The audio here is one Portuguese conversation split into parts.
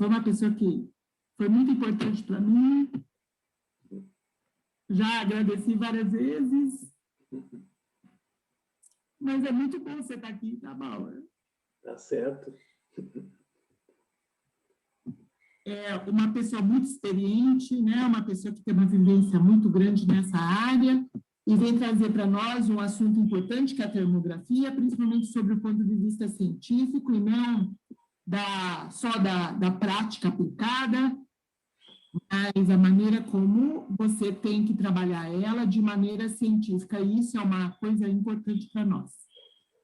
foi uma pessoa que foi muito importante para mim. Já agradeci várias vezes. Mas é muito bom você estar aqui, tá, Bauer? Tá certo. É uma pessoa muito experiente, né? Uma pessoa que tem uma vivência muito grande nessa área e vem trazer para nós um assunto importante, que é a termografia, principalmente sobre o ponto de vista científico e não só da prática aplicada, mas a maneira como você tem que trabalhar ela de maneira científica. E isso é uma coisa importante para nós.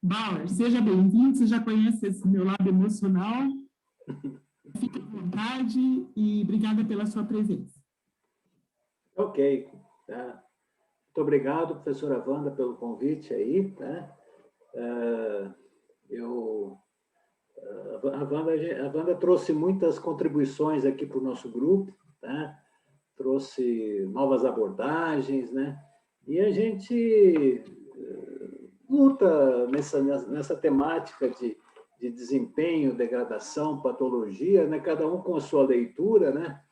Bauer, seja bem-vindo, você já conhece esse meu lado emocional. Fique à vontade e obrigada pela sua presença. Ok. Tá. Muito obrigado, professora Wanda, pelo convite aí. Tá? A Wanda trouxe muitas contribuições aqui para o nosso grupo, tá? Trouxe novas abordagens, né? E a gente luta nessa temática de desempenho, degradação, patologia, né? Cada um com a sua leitura, né?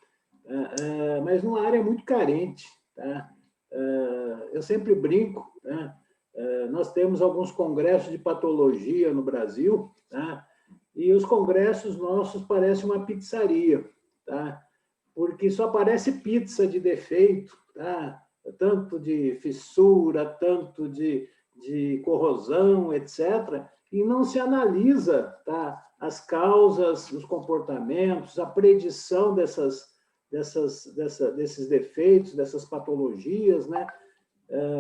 Mas numa área muito carente, tá? Eu sempre brinco, né? Nós temos alguns congressos de patologia no Brasil, tá? E os congressos nossos parecem uma pizzaria, tá? Porque só aparece pizza de defeito, tá? Tanto de fissura, tanto de corrosão, etc., e não se analisa, tá, as causas, os comportamentos, a predição desses defeitos, dessas patologias, né?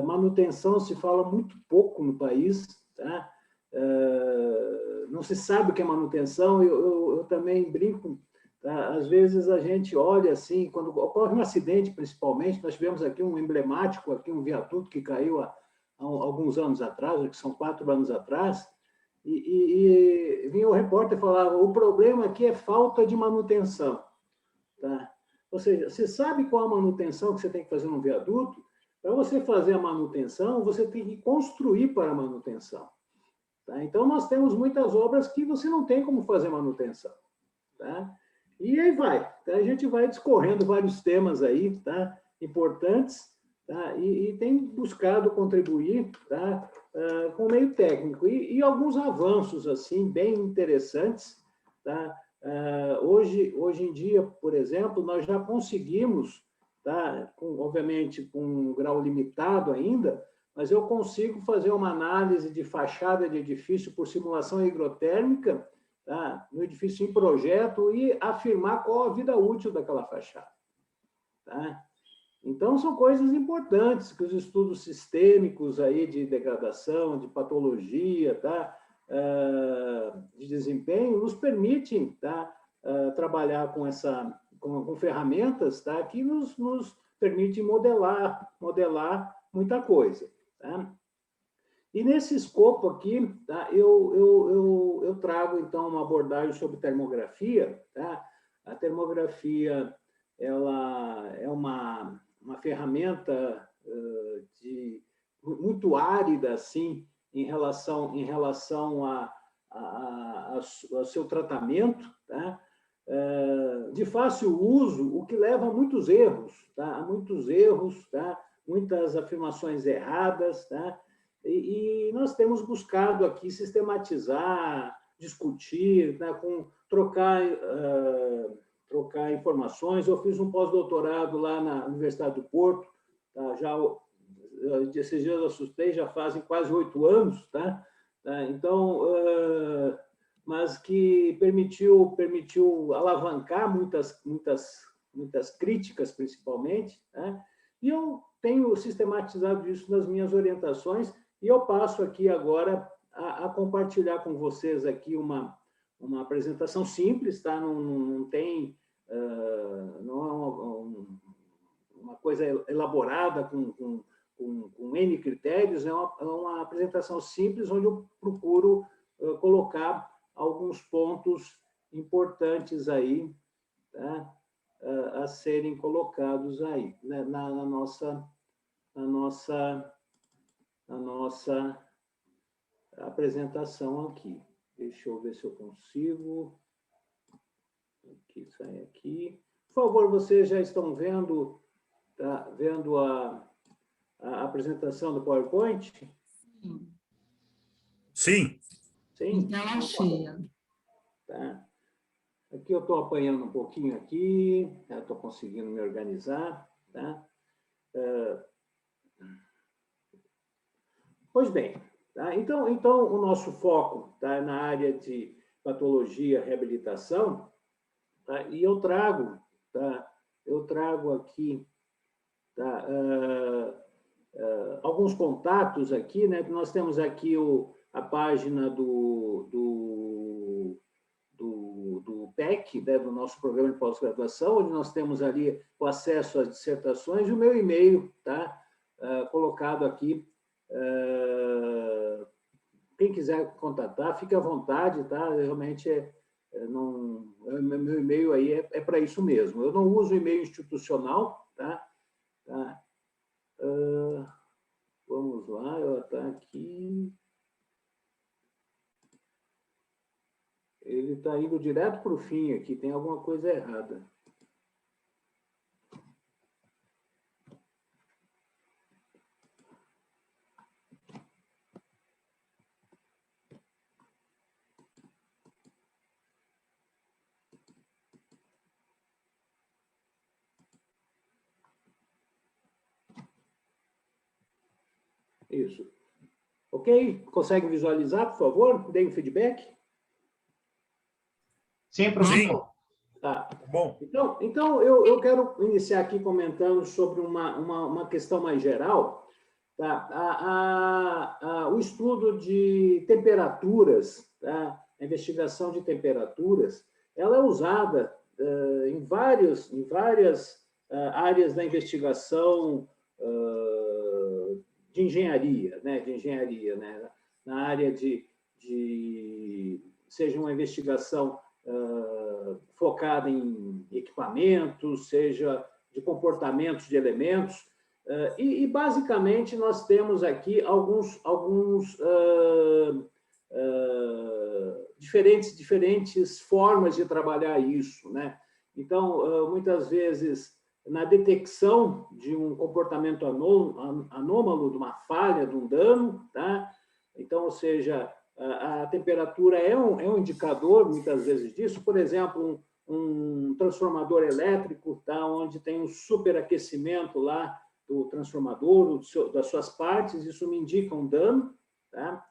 Manutenção se fala muito pouco no país, tá? Não se sabe o que é manutenção. Eu também brinco, tá? Às vezes a gente olha assim, quando ocorre um acidente, principalmente, nós tivemos aqui um emblemático, aqui um viaduto que caiu há alguns anos atrás, que são 4 anos atrás, e vinha o repórter e falava: o problema aqui é falta de manutenção, tá? Ou seja, você sabe qual a manutenção que você tem que fazer no viaduto? Para você fazer a manutenção, você tem que construir para a manutenção. Tá? Então, nós temos muitas obras que você não tem como fazer manutenção. Tá? E aí vai. Tá? A gente vai discorrendo vários temas aí, tá? Importantes, tá? E tem buscado contribuir, tá? Com o meio técnico. E alguns avanços assim, bem interessantes. Tá? Hoje em dia, por exemplo, nós já conseguimos, tá? Obviamente com um grau limitado ainda, mas eu consigo fazer uma análise de fachada de edifício por simulação higrotérmica, tá? No edifício em projeto, e afirmar qual a vida útil daquela fachada. Tá? Então, são coisas importantes que os estudos sistêmicos aí de degradação, de patologia, tá? De desempenho, nos permitem, tá? Trabalhar com ferramentas, tá? Que nos permitem modelar muita coisa. Tá? E nesse escopo aqui, tá? Eu trago, então, uma abordagem sobre termografia. Tá? A termografia ela é uma ferramenta muito árida, assim, em relação ao seu tratamento, tá? De fácil uso, o que leva a muitos erros, tá? Tá? Muitas afirmações erradas, tá? E nós temos buscado aqui sistematizar, discutir, tá? Trocar informações. Eu fiz um pós-doutorado lá na Universidade do Porto, tá? Esses dias eu assustei, já fazem quase 8 anos, tá? Então, mas que permitiu alavancar muitas críticas, principalmente, tá? E eu tenho sistematizado isso nas minhas orientações, e eu passo aqui agora a compartilhar com vocês aqui uma apresentação simples, tá? Não tem, não é uma coisa elaborada com N critérios, é uma apresentação simples, onde eu procuro colocar alguns pontos importantes aí, tá? A serem colocados aí, né? na nossa apresentação aqui. Deixa eu ver se eu consigo. Aqui, sai aqui. Por favor, vocês já estão vendo, tá, vendo a apresentação do PowerPoint? Sim. Sim. Sim? Em tela cheia. Tá. Aqui eu estou apanhando um pouquinho aqui, estou conseguindo me organizar, tá? Pois bem, tá? Então, o nosso foco está na área de patologia, reabilitação, tá? E eu trago, tá? Eu trago aqui, tá? Alguns contatos aqui, né? Nós temos aqui a página do PEC, né? Do nosso programa de pós-graduação, onde nós temos ali o acesso às dissertações e o meu e-mail, tá? Colocado aqui. Quem quiser contatar, fique à vontade, tá? Realmente meu e-mail aí é para isso mesmo. Eu não uso e-mail institucional, tá? Vamos lá, ela está aqui. Ele está indo direto para o fim aqui, tem alguma coisa errada. Isso. Ok? Consegue visualizar, por favor? Dê um feedback. Sim, professor. Tá. Bom. Então eu quero iniciar aqui comentando sobre uma questão mais geral. Tá? O estudo de temperaturas, tá? A investigação de temperaturas, ela é usada em várias áreas da investigação de engenharia, né? Na área seja uma investigação focada em equipamentos, seja de comportamentos de elementos, e basicamente nós temos aqui alguns diferentes formas de trabalhar isso, né? Então, muitas vezes, na detecção de um comportamento anômalo, de uma falha, de um dano, tá? Então, ou seja, a temperatura é um indicador, muitas vezes, disso. Por exemplo, um transformador elétrico, tá? Onde tem um superaquecimento lá do transformador, das suas partes, isso me indica um dano, tá?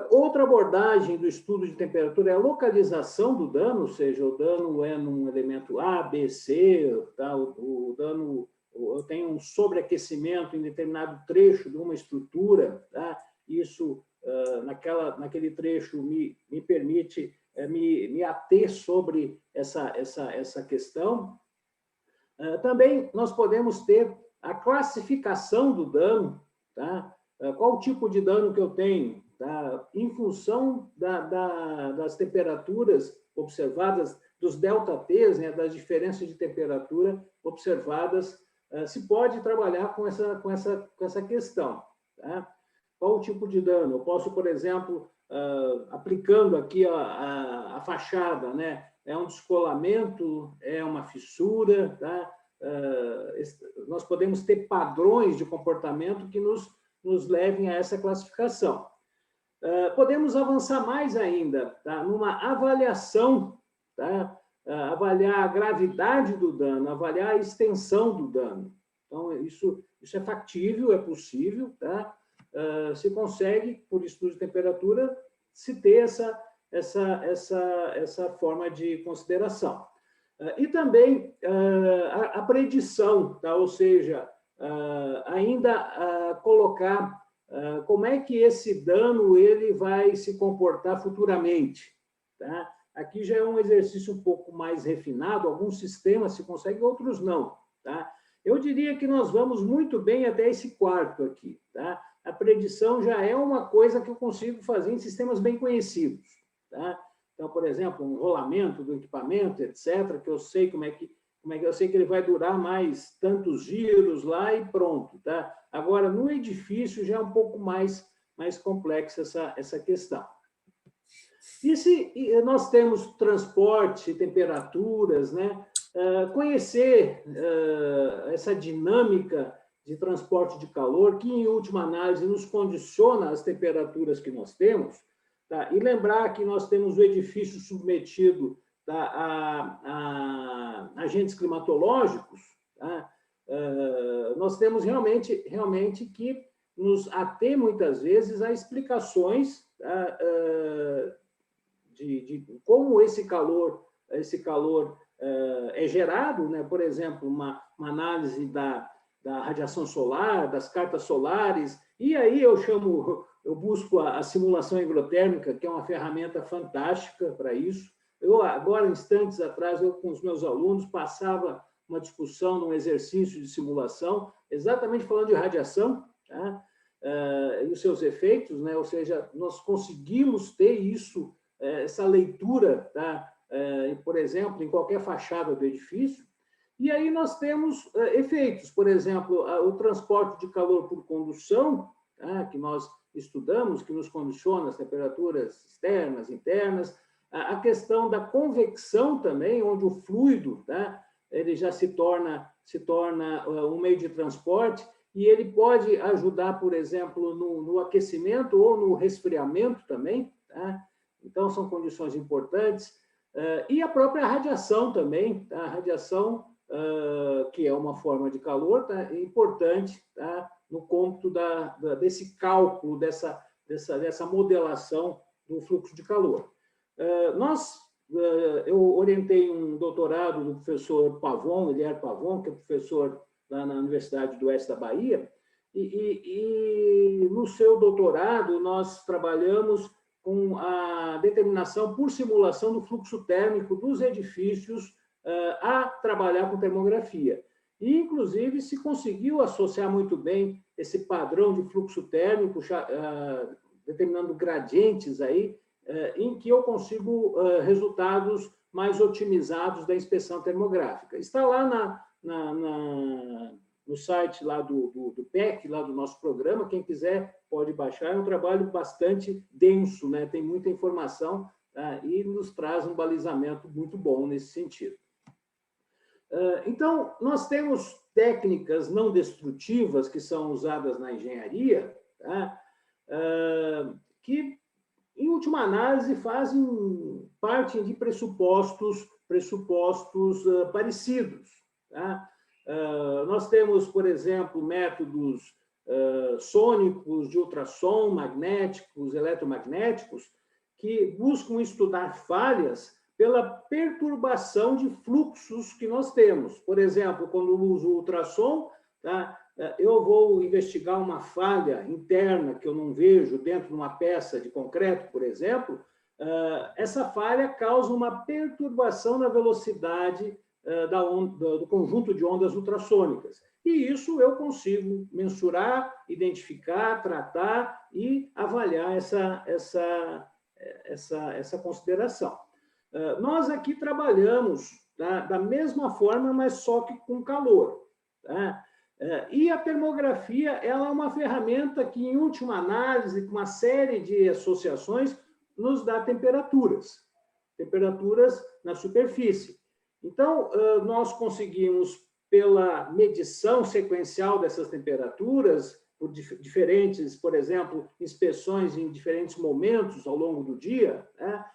Outra abordagem do estudo de temperatura é a localização do dano, ou seja, o dano é num elemento A, B, C, tá? O dano, eu tenho um sobreaquecimento em determinado trecho de uma estrutura, tá? Isso, naquele trecho, me permite me ater sobre essa questão. Também nós podemos ter a classificação do dano, tá? Qual o tipo de dano que eu tenho, tá? Em função das temperaturas observadas, dos delta-T's, né? Das diferenças de temperatura observadas, se pode trabalhar com essa questão, tá? Qual o tipo de dano? Eu posso, por exemplo, aplicando aqui a fachada, né? É um descolamento, é uma fissura, tá? Nós podemos ter padrões de comportamento que nos levem a essa classificação. Podemos avançar mais ainda, tá? Numa avaliação, tá? Avaliar a gravidade do dano, avaliar a extensão do dano. Então, isso é factível, é possível, tá? Se consegue, por estudo de temperatura, se ter essa forma de consideração. E também a predição, tá? Ou seja, ainda colocar como é que esse dano ele vai se comportar futuramente, tá? Aqui já é um exercício um pouco mais refinado, alguns sistemas se conseguem, outros não, tá? Eu diria que nós vamos muito bem até esse quarto aqui, tá? A predição já é uma coisa que eu consigo fazer em sistemas bem conhecidos, tá? Então, por exemplo, um rolamento do equipamento, etc., que eu sei como é que eu sei que ele vai durar mais tantos giros lá e pronto, tá? Agora, no edifício já é um pouco mais complexa essa questão. E nós temos transporte, temperaturas, né? Conhecer essa dinâmica de transporte de calor, que, em última análise, nos condiciona às temperaturas que nós temos, tá? E lembrar que nós temos o edifício submetido, tá, a agentes climatológicos, tá? Nós temos realmente que nos ater, muitas vezes, a explicações, tá, de como esse calor é gerado, né? Por exemplo, uma análise da radiação solar, das cartas solares, e aí eu busco a simulação higrotérmica, que é uma ferramenta fantástica para isso. Eu, agora, instantes atrás, com os meus alunos, passava uma discussão num exercício de simulação, exatamente falando de radiação, tá? E os seus efeitos, né? Ou seja, nós conseguimos ter isso, essa leitura, tá? Por exemplo, em qualquer fachada do edifício. E aí nós temos efeitos, por exemplo, o transporte de calor por condução, tá? Que nós estudamos, que nos condiciona as temperaturas externas, internas, a questão da convecção também, onde o fluido, tá? Ele já se torna um meio de transporte, e ele pode ajudar, por exemplo, no aquecimento ou no resfriamento também, tá? Então, são condições importantes. E a própria radiação também, tá? A radiação, que é uma forma de calor, tá? É importante, tá? No cômputo desse cálculo, dessa modelação do fluxo de calor. Eu orientei um doutorado do professor Pavon, Elier Pavon, que é professor lá na Universidade do Oeste da Bahia, e no seu doutorado nós trabalhamos com a determinação por simulação do fluxo térmico dos edifícios a trabalhar com termografia. E, inclusive, se conseguiu associar muito bem esse padrão de fluxo térmico, determinando gradientes aí, em que eu consigo resultados mais otimizados da inspeção termográfica. Está lá no site lá do PEC, lá do nosso programa, quem quiser pode baixar, é um trabalho bastante denso, né? Tem muita informação, tá? E nos traz um balizamento muito bom nesse sentido. Então, nós temos técnicas não destrutivas que são usadas na engenharia, tá? Que, em última análise, partem de pressupostos parecidos, tá? Nós temos, por exemplo, métodos sônicos, de ultrassom, magnéticos, eletromagnéticos, que buscam estudar falhas pela perturbação de fluxos que nós temos. Por exemplo, quando eu uso ultrassom, tá? Eu vou investigar uma falha interna que eu não vejo dentro de uma peça de concreto, por exemplo. Essa falha causa uma perturbação na velocidade do conjunto de ondas ultrassônicas. E isso eu consigo mensurar, identificar, tratar e avaliar essa consideração. Nós aqui trabalhamos, tá, da mesma forma, mas só que com calor, tá? E a termografia, ela é uma ferramenta que, em última análise, com uma série de associações, nos dá temperaturas na superfície. Então, nós conseguimos, pela medição sequencial dessas temperaturas, por diferentes, por exemplo, inspeções em diferentes momentos ao longo do dia, né,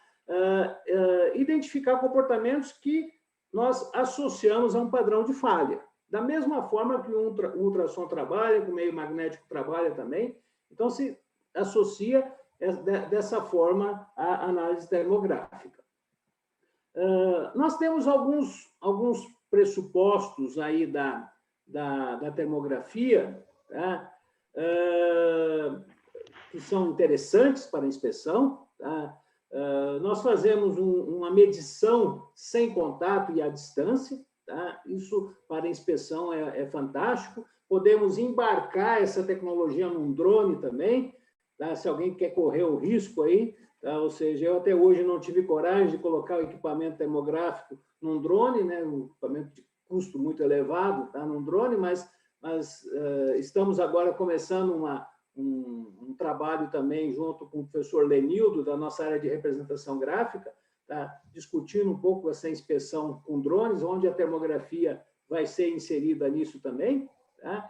identificar comportamentos que nós associamos a um padrão de falha. Da mesma forma que o ultrassom trabalha, que o meio magnético trabalha também, então se associa dessa forma à análise termográfica. Nós temos alguns pressupostos aí da termografia, tá? Que são interessantes para a inspeção, tá? Nós fazemos uma medição sem contato e à distância, tá? Isso para a inspeção é fantástico. Podemos embarcar essa tecnologia num drone também, tá? Se alguém quer correr o risco aí, tá? Ou seja, eu até hoje não tive coragem de colocar o equipamento termográfico num drone, né? Um equipamento de custo muito elevado, tá? Num drone, mas estamos agora começando um um trabalho também junto com o professor Lenildo, da nossa área de representação gráfica, tá? Discutindo um pouco essa inspeção com drones, onde a termografia vai ser inserida nisso também. Tá?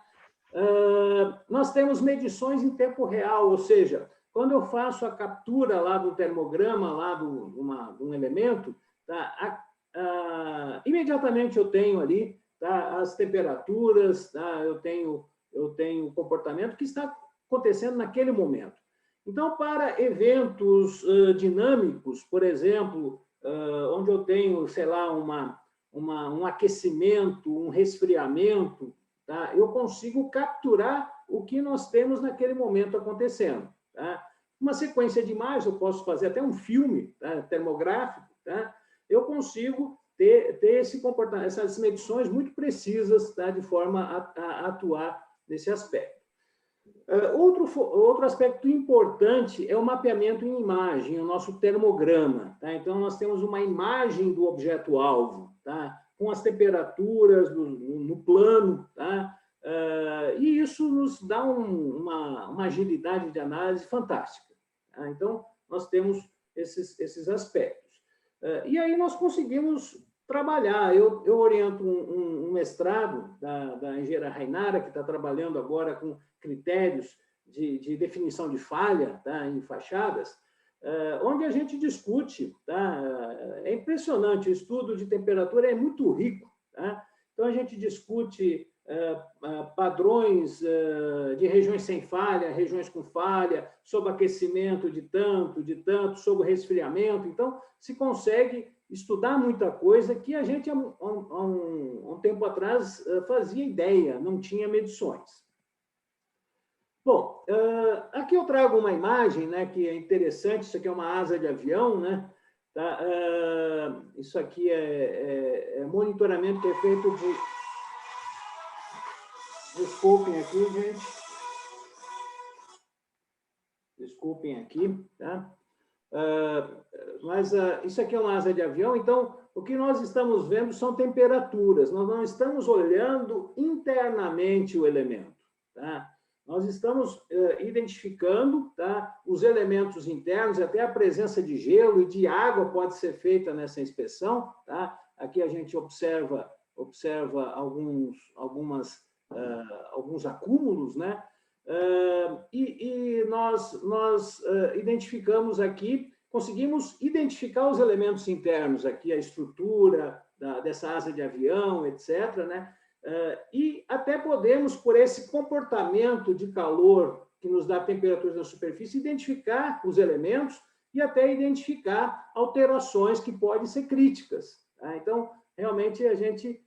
Nós temos medições em tempo real, ou seja, quando eu faço a captura lá do termograma, lá de um elemento, tá? Imediatamente eu tenho ali, tá? As temperaturas, tá? Eu tenho o comportamento que está acontecendo naquele momento. Então, para eventos dinâmicos, por exemplo, onde eu tenho, sei lá, um aquecimento, um resfriamento, tá? Eu consigo capturar o que nós temos naquele momento acontecendo. Tá? Uma sequência de imagens, eu posso fazer até um filme, tá? Termográfico, tá? Eu consigo ter esse comportamento, essas medições muito precisas, tá? De forma a atuar nesse aspecto. Outro aspecto importante é o mapeamento em imagem, o nosso termograma. Tá? Então, nós temos uma imagem do objeto-alvo, tá? Com as temperaturas no plano, tá? E isso nos dá uma agilidade de análise fantástica. Tá? Então, nós temos esses aspectos. E aí nós conseguimos trabalhar. Eu oriento um mestrado da engenheira Rainara, que está trabalhando agora com critérios de definição de falha, tá, em fachadas, onde a gente discute. Tá? É impressionante, o estudo de temperatura é muito rico. Tá? Então, a gente discute padrões de regiões sem falha, regiões com falha, sob aquecimento de tanto, sob resfriamento. Então, se consegue estudar muita coisa que a gente, há um tempo atrás, fazia ideia, não tinha medições. Bom, aqui eu trago uma imagem, né, que é interessante. Isso aqui é uma asa de avião, né? Tá? Isso aqui é monitoramento que é feito de... Desculpem aqui, gente. Desculpem aqui, tá? Mas isso aqui é uma asa de avião, então o que nós estamos vendo são temperaturas, nós não estamos olhando internamente o elemento. Tá? Nós estamos identificando, tá, os elementos internos, até a presença de gelo e de água pode ser feita nessa inspeção. Tá? Aqui a gente observa alguns acúmulos, né? E nós identificamos aqui, conseguimos identificar os elementos internos aqui, a estrutura dessa asa de avião, etc., né? E até podemos, por esse comportamento de calor que nos dá temperaturas na superfície, identificar os elementos e até identificar alterações que podem ser críticas. Tá? Então, realmente, a gente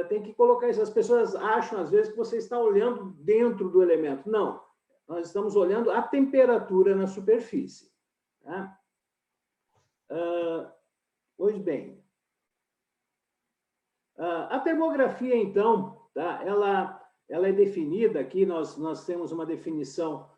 tem que colocar isso. As pessoas acham, às vezes, que você está olhando dentro do elemento. Não, nós estamos olhando a temperatura na superfície. Tá? Pois bem, a termografia, então, tá? Ela é definida aqui, nós temos uma definição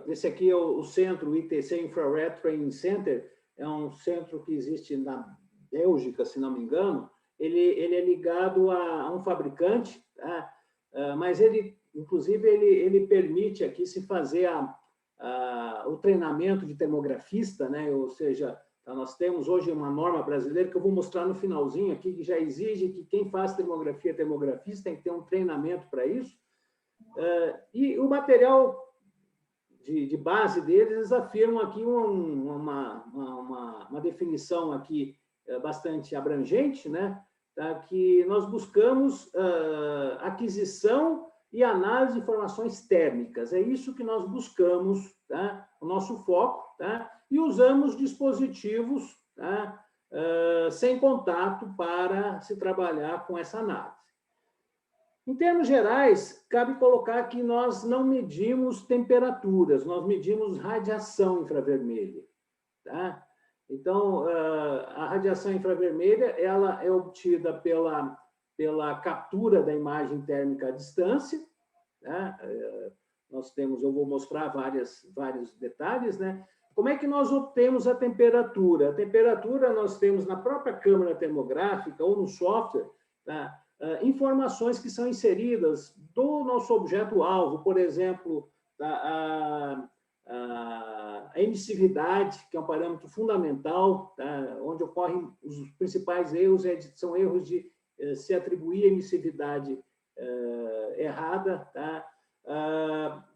esse aqui é o centro, o ITC, Infrared Training Center, é um centro que existe na Bélgica, se não me engano. Ele é ligado a um fabricante, tá? Mas inclusive, ele permite aqui se fazer o treinamento de termografista, né? Ou seja, nós temos hoje uma norma brasileira que eu vou mostrar no finalzinho aqui, que já exige que quem faz termografia, termografista, tem que ter um treinamento para isso. E o material de base deles, eles afirmam aqui uma definição aqui bastante abrangente, né? Tá? Que nós buscamos aquisição e análise de informações térmicas. É isso que nós buscamos, tá? O nosso foco, tá? E usamos dispositivos, tá? Sem contato para se trabalhar com essa análise. Em termos gerais, cabe colocar que nós não medimos temperaturas, nós medimos radiação infravermelha. Tá? Então, a radiação infravermelha ela é obtida pela captura da imagem térmica à distância. Tá? Eu vou mostrar vários detalhes, né? Como é que nós obtemos a temperatura? A temperatura nós temos na própria câmara termográfica ou no software, tá? Informações que são inseridas do nosso objeto-alvo, por exemplo, a emissividade, que é um parâmetro fundamental, tá? Onde ocorrem os principais erros, são erros de se atribuir emissividade errada, tá?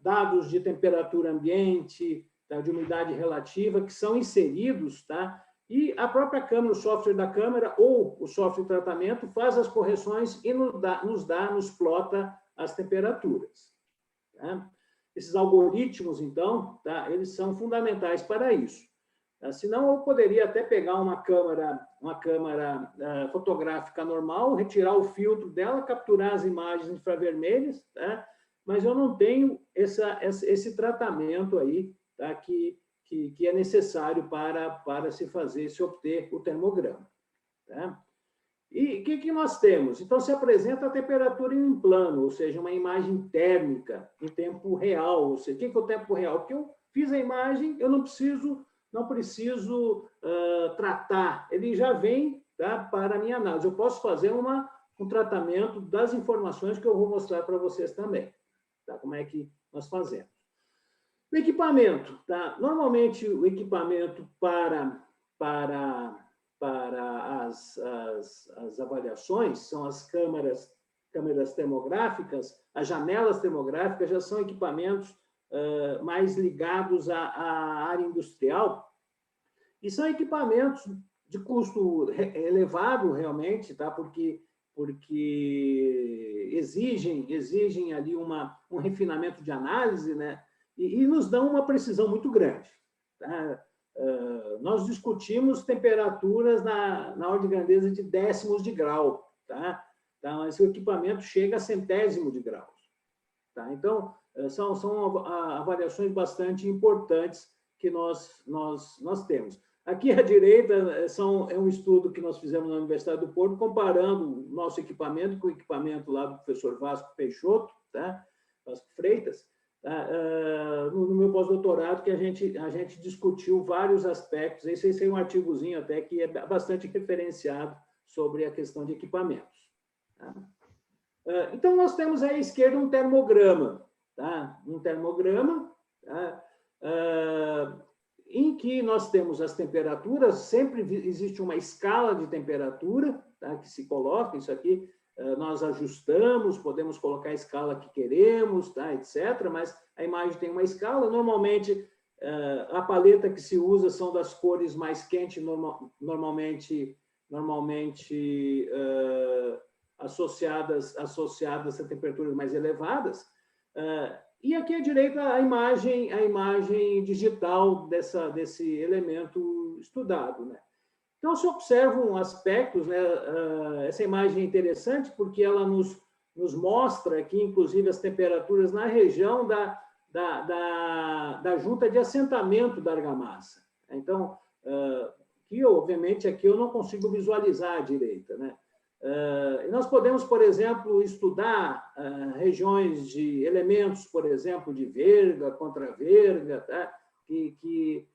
Dados de temperatura ambiente, tá? De umidade relativa, que são inseridos, tá? E a própria câmera, o software da câmera ou o software de tratamento faz as correções e nos plota as temperaturas. Tá? Esses algoritmos, então, tá? Eles são fundamentais para isso. Tá? Senão, eu poderia até pegar uma câmera fotográfica normal, retirar o filtro dela, capturar as imagens infravermelhas, tá? Mas eu não tenho esse tratamento aí, tá? Que é necessário para se obter o termograma. Tá? E o que nós temos? Então, se apresenta a temperatura em plano, ou seja, uma imagem térmica em tempo real. Ou seja, o que é o tempo real? Porque eu fiz a imagem, eu não preciso tratar, ele já vem, tá, para a minha análise. Eu posso fazer um tratamento das informações que eu vou mostrar para vocês também. Tá? Como é que nós fazemos? O equipamento, tá? Normalmente o equipamento para as avaliações são as câmeras termográficas, as janelas termográficas já são equipamentos mais ligados à área industrial e são equipamentos de custo elevado realmente, tá? Porque exigem ali um refinamento de análise, né? E nos dão uma precisão muito grande. Tá? Nós discutimos temperaturas na ordem de grandeza de décimos de grau. Tá? Então, esse equipamento chega a centésimo de graus. Tá? Então, são avaliações bastante importantes que nós temos. Aqui à direita é um estudo que nós fizemos na Universidade do Porto, comparando o nosso equipamento com o equipamento lá do professor Vasco Peixoto, tá? Vasco Freitas, no meu pós-doutorado, que a gente discutiu vários aspectos. Esse é um artigozinho até que é bastante referenciado sobre a questão de equipamentos. Tá? Então, nós temos à esquerda um termograma. Tá? Um termograma, tá? Em que nós temos as temperaturas, sempre existe uma escala de temperatura, tá? Que se coloca, isso aqui nós ajustamos, podemos colocar a escala que queremos, tá? Etc., mas a imagem tem uma escala. Normalmente, a paleta que se usa são das cores mais quentes, normalmente associadas a temperaturas mais elevadas. E aqui à direita a imagem digital desse elemento estudado, né? Então, se observam aspectos, né? Essa imagem é interessante porque ela nos mostra aqui, inclusive, as temperaturas na região da junta de assentamento da argamassa. Então, obviamente, aqui eu não consigo visualizar à direita, né? Nós podemos, por exemplo, estudar regiões de elementos, por exemplo, de verga, contra-verga, tá? que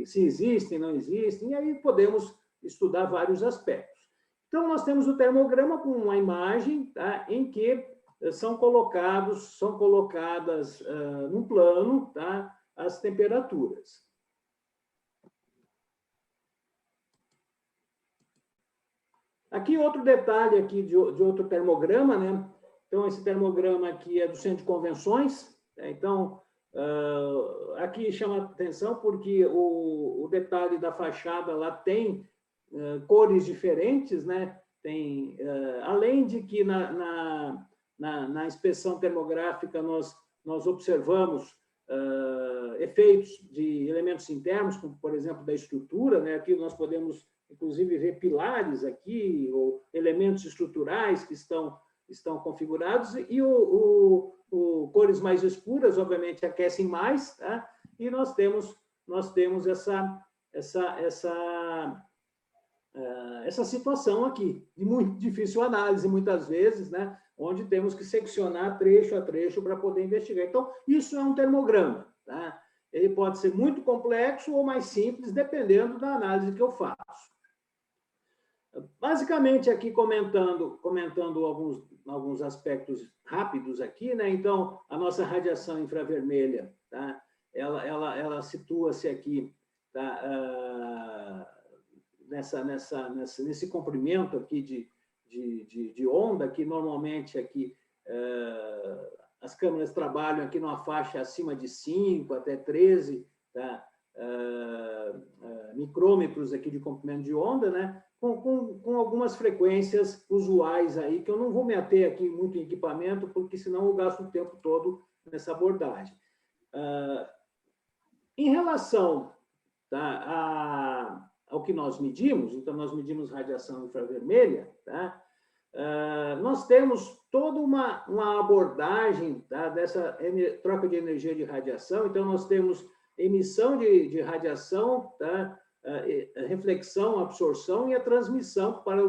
se existem, não existem, e aí podemos estudar vários aspectos. Então, nós temos o termograma com uma imagem, tá? Em que são colocadas num plano, tá? As temperaturas. Aqui outro detalhe aqui de outro termograma, né? Então, esse termograma aqui é do Centro de Convenções. Né? Então, aqui chama atenção porque o detalhe da fachada lá tem cores diferentes, né? Tem, além de que na inspeção termográfica nós observamos efeitos de elementos internos, como, por exemplo, da estrutura, né? Aqui nós podemos inclusive ver pilares aqui, ou elementos estruturais que estão configurados, e cores mais escuras, obviamente, aquecem mais, tá? E nós temos essa situação aqui, de muito difícil análise, muitas vezes, né? Onde temos que seccionar trecho a trecho para poder investigar. Então, isso é um termograma, tá? Ele pode ser muito complexo ou mais simples, dependendo da análise que eu faço. Basicamente, aqui comentando alguns aspectos rápidos aqui, né? Então, a nossa radiação infravermelha, tá? Ela situa-se aqui, tá? Nesse comprimento aqui de onda, que normalmente aqui as câmeras trabalham aqui numa faixa acima de 5 até 13, tá? Micrômetros aqui de comprimento de onda, né? Com algumas frequências usuais aí, que eu não vou me ater aqui muito em equipamento, porque senão eu gasto o tempo todo nessa abordagem. Em relação, tá, ao que nós medimos, então nós medimos radiação infravermelha, tá? Nós temos toda uma abordagem, tá, dessa troca de energia de radiação. Então, nós temos emissão de radiação, tá, reflexão, absorção e a transmissão para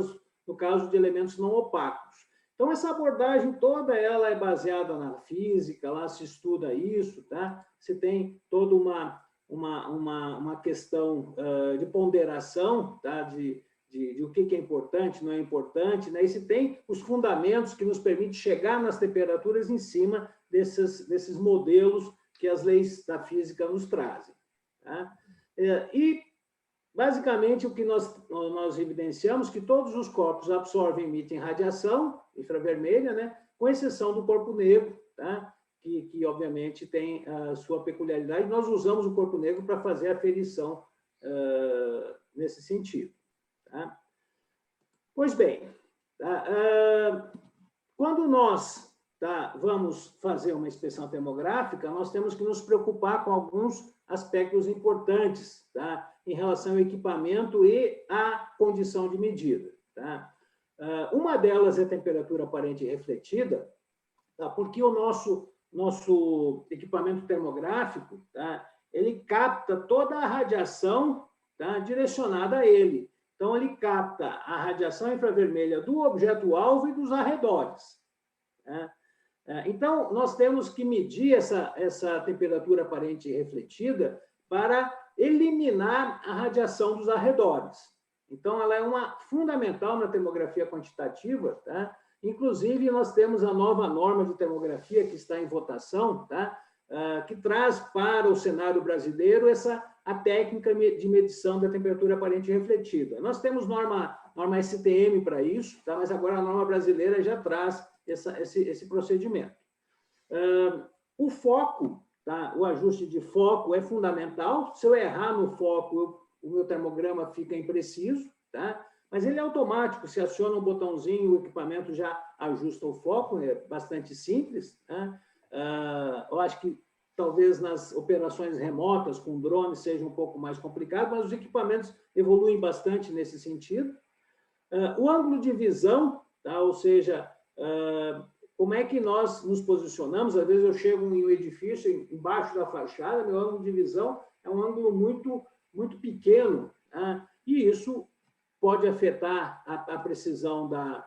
no caso de elementos não opacos. Então, essa abordagem toda ela é baseada na física, lá se estuda isso, tá? Se tem toda uma questão de ponderação, tá? De o que é importante, não é importante, né? E se tem os fundamentos que nos permitem chegar nas temperaturas em cima desses modelos que as leis da física nos trazem. Tá? E, basicamente, o que nós evidenciamos que todos os corpos absorvem e emitem radiação infravermelha, né? Com exceção do corpo negro, tá? Que obviamente, tem a sua peculiaridade. Nós usamos o corpo negro para fazer a aferição nesse sentido. Tá? Pois bem, tá? Quando nós, tá, vamos fazer uma inspeção termográfica, nós temos que nos preocupar com alguns aspectos importantes, tá, em relação ao equipamento e à condição de medida. Tá? Uma delas é a temperatura aparente refletida, tá, porque o nosso equipamento termográfico, tá, ele capta toda a radiação, tá, direcionada a ele. Então, ele capta a radiação infravermelha do objeto-alvo e dos arredores. Né? Então, nós temos que medir essa temperatura aparente refletida para eliminar a radiação dos arredores. Então, ela é fundamental na termografia quantitativa. Tá? Inclusive, nós temos a nova norma de termografia que está em votação, tá? Que traz para o cenário brasileiro a técnica de medição da temperatura aparente refletida. Nós temos norma STM para isso, tá? Mas agora a norma brasileira já traz esse procedimento. O foco, tá? O ajuste de foco é fundamental. Se eu errar no foco, o meu termograma fica impreciso, tá? Mas ele é automático, se aciona um botãozinho, o equipamento já ajusta o foco, é bastante simples, tá? Eu acho que talvez nas operações remotas com drone seja um pouco mais complicado, mas os equipamentos evoluem bastante nesse sentido. O ângulo de visão, tá? Ou seja, como é que nós nos posicionamos? Às vezes eu chego em um edifício, embaixo da fachada, meu ângulo de visão é um ângulo muito, muito pequeno, tá? E isso pode afetar a precisão da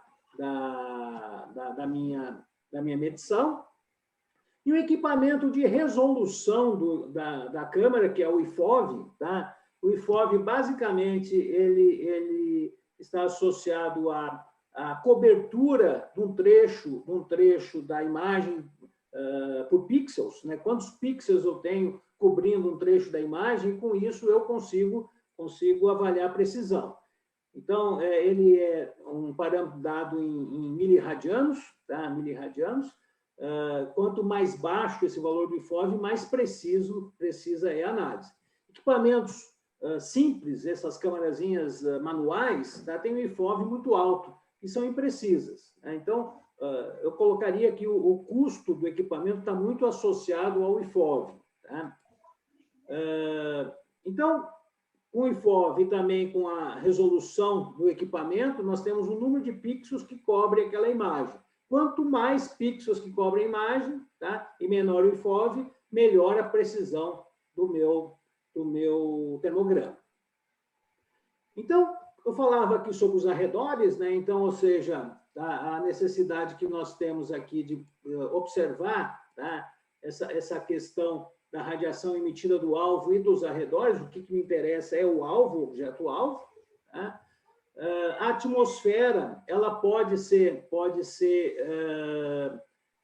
minha medição. E o equipamento de resolução da câmera, que é o IFOV, tá? O IFOV, basicamente, ele está associado à cobertura de um trecho da imagem por pixels, né? Quantos pixels eu tenho cobrindo um trecho da imagem, com isso eu consigo avaliar a precisão. Então, ele é um parâmetro dado em miliradianos, tá? Miliradianos. Quanto mais baixo esse valor do IFOV, mais precisa é a análise. Equipamentos simples, essas câmerazinhas manuais, tá? Tem um IFOV muito alto, e são imprecisas. Né? Então, eu colocaria que o custo do equipamento está muito associado ao IFOV. Tá? Então, com o IFOV e também com a resolução do equipamento, nós temos um número de pixels que cobre aquela imagem. Quanto mais pixels que cobrem a imagem, tá? E menor o IFOV, melhor a precisão do meu termograma. Então, eu falava aqui sobre os arredores, né? Então, ou seja, a necessidade que nós temos aqui de observar, tá? Essa questão da radiação emitida do alvo e dos arredores. O que me interessa é o alvo, o objeto-alvo. Tá? A atmosfera ela pode ser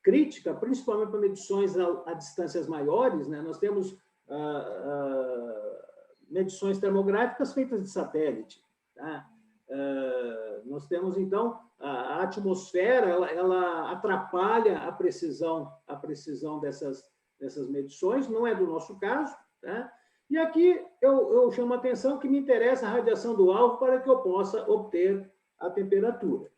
crítica, principalmente para medições a distâncias maiores, né? Nós temos medições termográficas feitas de satélite, tá? Nós temos, então, a atmosfera, ela atrapalha a precisão dessas medições, não é do nosso caso, tá? E aqui eu chamo a atenção que me interessa a radiação do alvo para que eu possa obter a temperatura,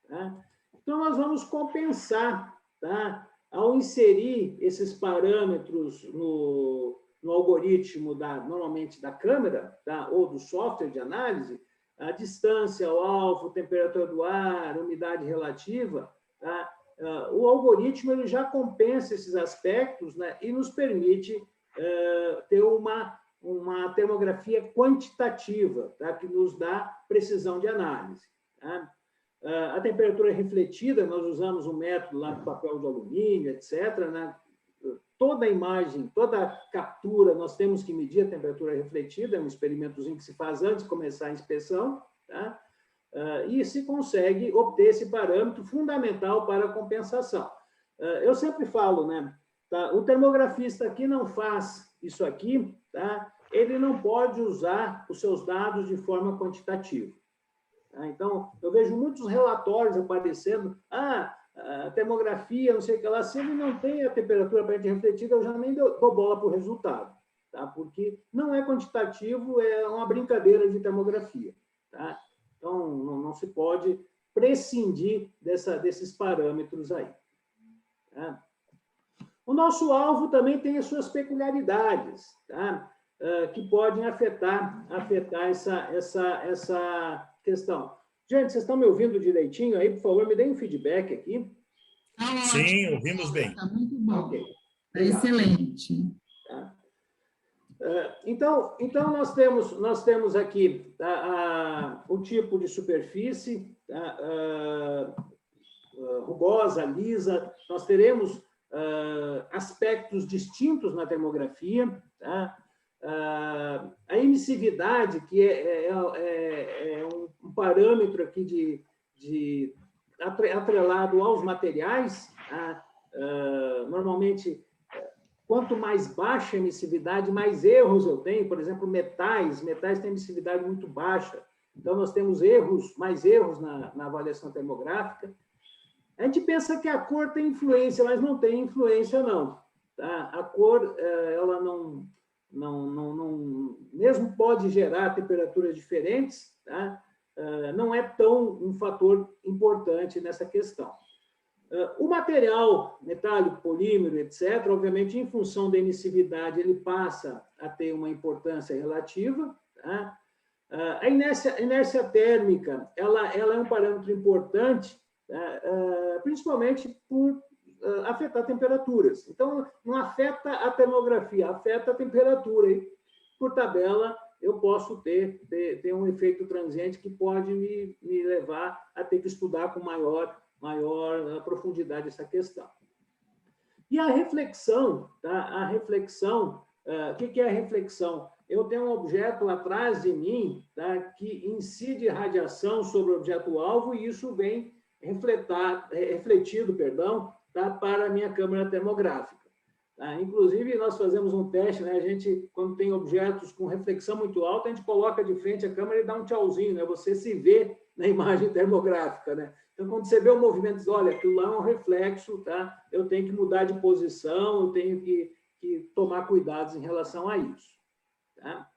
tá? Então, nós vamos compensar, tá? Ao inserir esses parâmetros no algoritmo, normalmente da câmera, tá? Ou do software de análise, a distância ao alvo, temperatura do ar, umidade relativa, tá? O algoritmo ele já compensa esses aspectos, né? E nos permite ter uma termografia quantitativa, tá? Que nos dá precisão de análise, tá? A temperatura refletida, nós usamos um método lá de papel de alumínio, etc., né? Toda imagem, toda captura, nós temos que medir a temperatura refletida, é um experimentozinho que se faz antes de começar a inspeção, tá? E se consegue obter esse parâmetro fundamental para a compensação. Eu sempre falo, né? Tá? O termografista que não faz isso aqui, tá? Ele não pode usar os seus dados de forma quantitativa. Tá? Então, eu vejo muitos relatórios aparecendo, a termografia, não sei o que lá, se ele não tem a temperatura aparente refletida, eu já nem dou bola para o resultado, tá? Porque não é quantitativo, é uma brincadeira de termografia, tá? Então, não se pode prescindir desses parâmetros aí, tá? O nosso alvo também tem as suas peculiaridades, tá? Que podem afetar essa questão. Gente, vocês estão me ouvindo direitinho aí? Por favor, me deem um feedback aqui. Sim, ouvimos bem. Está muito bom. Ok. Está excelente. Tá. Então nós temos aqui o tipo de superfície, rugosa, lisa. Nós teremos aspectos distintos na termografia, tá? A emissividade, que é um parâmetro aqui atrelado aos materiais, tá? Normalmente, quanto mais baixa a emissividade, mais erros eu tenho. Por exemplo, metais têm emissividade muito baixa, então nós temos mais erros na avaliação termográfica. A gente pensa que a cor tem influência, mas não tem influência, não. Tá? A cor, ela não mesmo pode gerar temperaturas diferentes, tá? Não é tão um fator importante nessa questão. O material metálico, polímero, etc., obviamente, em função da emissividade, ele passa a ter uma importância relativa, tá? A inércia térmica, ela é um parâmetro importante, principalmente por afetar temperaturas. Então, não afeta a termografia, afeta a temperatura. E, por tabela, eu posso ter um efeito transiente que pode me levar a ter que estudar com maior profundidade essa questão. E a reflexão, tá? A reflexão, o que é a reflexão? Eu tenho um objeto atrás de mim, tá? Que incide radiação sobre o objeto-alvo e isso vem refletido, tá? Para a minha câmera termográfica. Tá? Inclusive, nós fazemos um teste, né? A gente, quando tem objetos com reflexão muito alta, a gente coloca de frente a câmera e dá um tchauzinho, né? Você se vê na imagem termográfica, né? Então, quando você vê o movimento, diz, olha, aquilo lá é um reflexo, tá? Eu tenho que mudar de posição, eu tenho que tomar cuidados em relação a isso. Tá?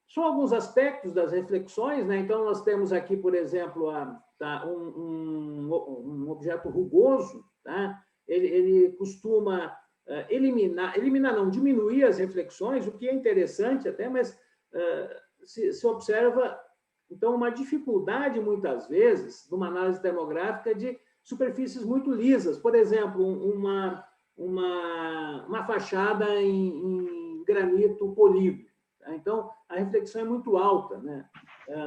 São alguns aspectos das reflexões, né? Então, nós temos aqui, por exemplo, um objeto rugoso, tá? Ele costuma diminuir as reflexões, o que é interessante até, mas se observa, então, uma dificuldade, muitas vezes, numa análise termográfica de superfícies muito lisas. Por exemplo, uma fachada em granito polido. Tá? Então, a reflexão é muito alta, né?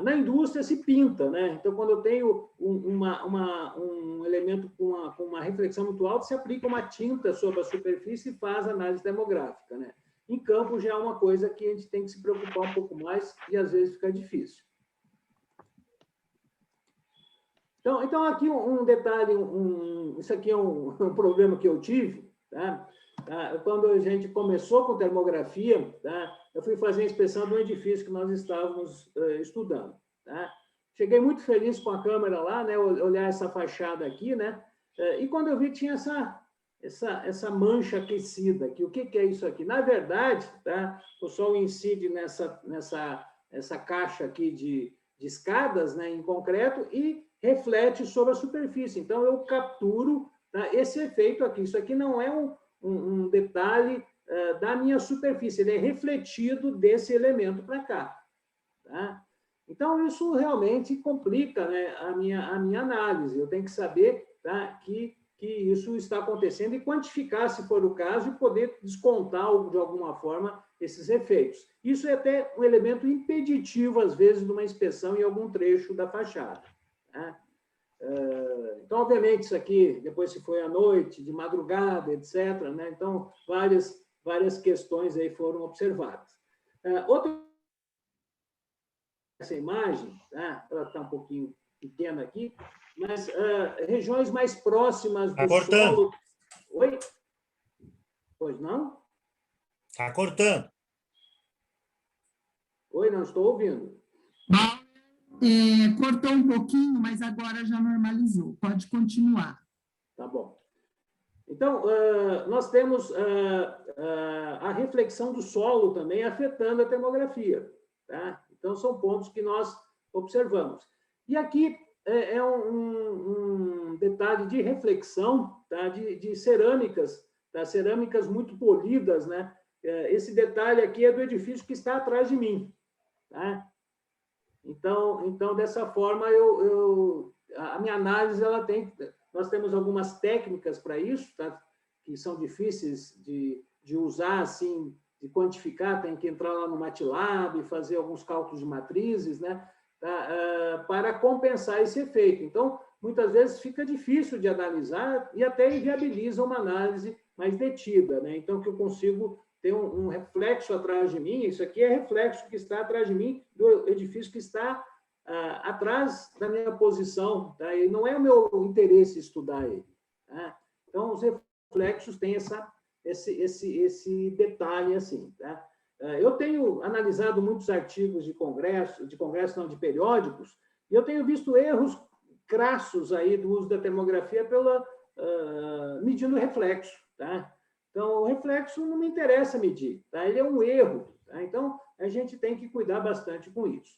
Na indústria se pinta, né? Então, quando eu tenho um elemento com uma reflexão muito alta, se aplica uma tinta sobre a superfície e faz análise termográfica, né? Em campo já é uma coisa que a gente tem que se preocupar um pouco mais e às vezes fica difícil. Então aqui um detalhe, isso aqui é um problema que eu tive, tá? Quando a gente começou com termografia, tá? Eu fui fazer a inspeção de um edifício que nós estávamos estudando, tá? Cheguei muito feliz com a câmera lá, né? Olhar essa fachada aqui, né? E quando eu vi, tinha essa mancha aquecida aqui. O que é isso aqui? Na verdade, tá? O sol incide nessa caixa aqui de escadas, né? Em concreto, e reflete sobre a superfície. Então, eu capturo, tá? Esse efeito aqui. Isso aqui não é um detalhe da minha superfície, ele é refletido desse elemento para cá, tá? Então, isso realmente complica, né, a minha análise. Eu tenho que saber, tá, que isso está acontecendo e quantificar, se for o caso, e poder descontar, de alguma forma, esses efeitos. Isso é até um elemento impeditivo, às vezes, de uma inspeção em algum trecho da fachada, tá? Então, obviamente, isso aqui, depois se foi à noite, de madrugada, etc., né? Então, várias questões aí foram observadas. Outra essa imagem, tá? Ela está um pouquinho pequena aqui, mas regiões mais próximas do solo... Oi? Pois não? Está cortando. Oi, não estou ouvindo. Cortou um pouquinho, mas agora já normalizou. Pode continuar. Tá bom. Então, nós temos a reflexão do solo também afetando a termografia, tá? Então, são pontos que nós observamos. E aqui é um detalhe de reflexão, tá? De cerâmicas, tá? Cerâmicas muito polidas, né? Esse detalhe aqui é do edifício que está atrás de mim, tá? Então dessa forma, a minha análise, nós temos algumas técnicas para isso, tá? Que são difíceis de usar, assim, de quantificar, tem que entrar lá no MATLAB e fazer alguns cálculos de matrizes, né? Para compensar esse efeito. Então, muitas vezes fica difícil de analisar e até inviabiliza uma análise mais detida, né? Então, que eu consigo ter um reflexo atrás de mim, isso aqui é reflexo que está atrás de mim do edifício que está atrás da minha posição, tá? E não é o meu interesse estudar ele, tá? Então, os reflexos têm esse detalhe assim, tá? Eu tenho analisado muitos artigos de de periódicos, e eu tenho visto erros crassos aí do uso da termografia medindo reflexo, tá? Então, o reflexo não me interessa medir, tá? Ele é um erro, tá? Então, a gente tem que cuidar bastante com isso.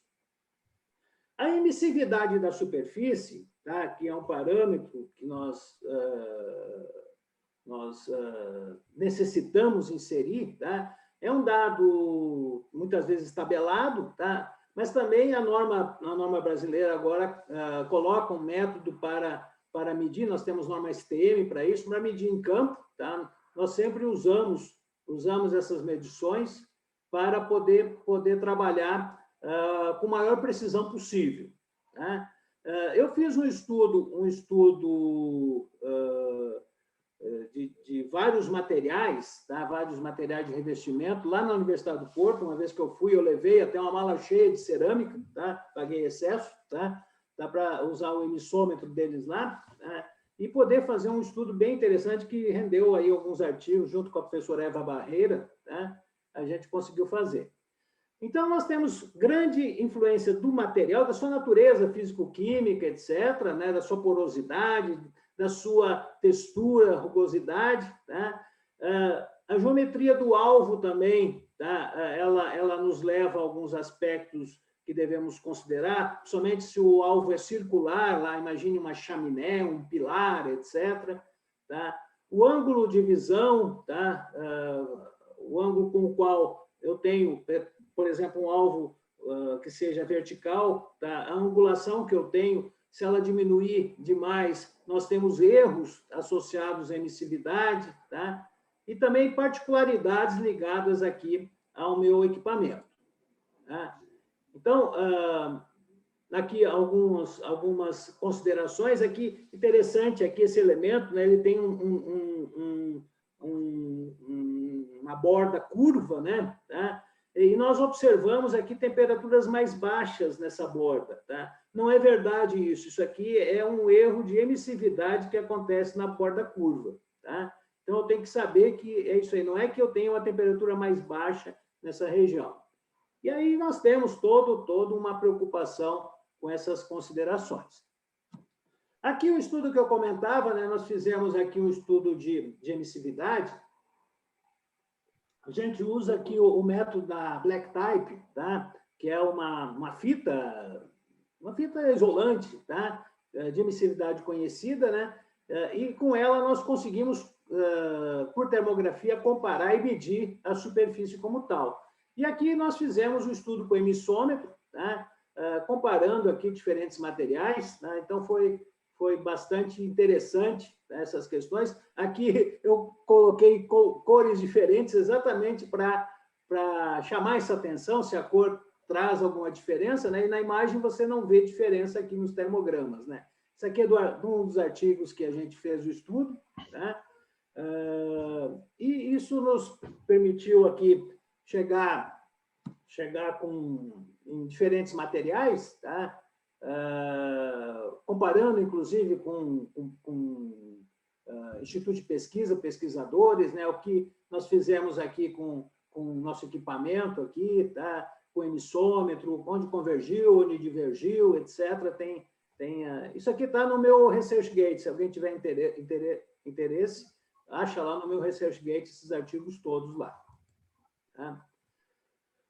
A emissividade da superfície, tá? Que é um parâmetro que nós necessitamos inserir, tá? É um dado, muitas vezes, tabelado, tá? Mas também a norma brasileira agora coloca um método para medir, nós temos norma STM para isso, para medir em campo, tá? Nós sempre usamos essas medições para poder trabalhar com a maior precisão possível, tá? Eu fiz um estudo de vários materiais, tá? Vários materiais de revestimento, lá na Universidade do Porto. Uma vez que eu fui, eu levei até uma mala cheia de cerâmica, tá? Paguei excesso, tá? Dá para usar o emissômetro deles lá, tá? E poder fazer um estudo bem interessante que rendeu aí alguns artigos junto com a professora Eva Barreira, tá? A gente conseguiu fazer. Então, nós temos grande influência do material, da sua natureza físico-química, etc., né? Da sua porosidade, da sua textura, rugosidade, tá? A geometria do alvo também, tá? Ela nos leva a alguns aspectos que devemos considerar, somente se o alvo é circular, lá imagine uma chaminé, um pilar, etc., tá? O ângulo de visão, tá? O ângulo com o qual eu tenho, por exemplo, um alvo que seja vertical, tá? A angulação que eu tenho, se ela diminuir demais, nós temos erros associados à emissividade, tá? E também particularidades ligadas aqui ao meu equipamento, tá? Então, aqui algumas considerações. Aqui, interessante, aqui esse elemento, né, ele tem uma borda curva, né? Tá? E nós observamos aqui temperaturas mais baixas nessa borda, tá? não é verdade isso. Isso aqui é um erro de emissividade que acontece na porta curva, tá? Então, eu tenho que saber que é isso aí. Não é que eu tenha uma temperatura mais baixa nessa região. E aí nós temos toda uma preocupação com essas considerações. Aqui o estudo que eu comentava, né, nós fizemos aqui um estudo de emissividade. A gente usa aqui o método da Black Type, tá? Que é uma fita isolante, tá? De emissividade conhecida, né? E com ela nós conseguimos, por termografia, comparar e medir a superfície como tal. E aqui nós fizemos um estudo com emissômetro, tá? Comparando aqui diferentes materiais, tá? Então foi bastante interessante, né, essas questões. Aqui eu coloquei cores diferentes exatamente para chamar essa atenção, se a cor traz alguma diferença, né? E na imagem você não vê diferença aqui nos termogramas, né? Isso aqui é de um dos artigos que a gente fez o estudo, né? E isso nos permitiu aqui chegar em diferentes materiais, tá? Comparando, inclusive, com instituto de pesquisa, pesquisadores, né? O que nós fizemos aqui com o nosso equipamento aqui, tá? Com emissômetro, onde convergiu, onde divergiu, etc. Isso aqui está no meu ResearchGate, se alguém tiver interesse, acha lá no meu ResearchGate esses artigos todos lá. Tá?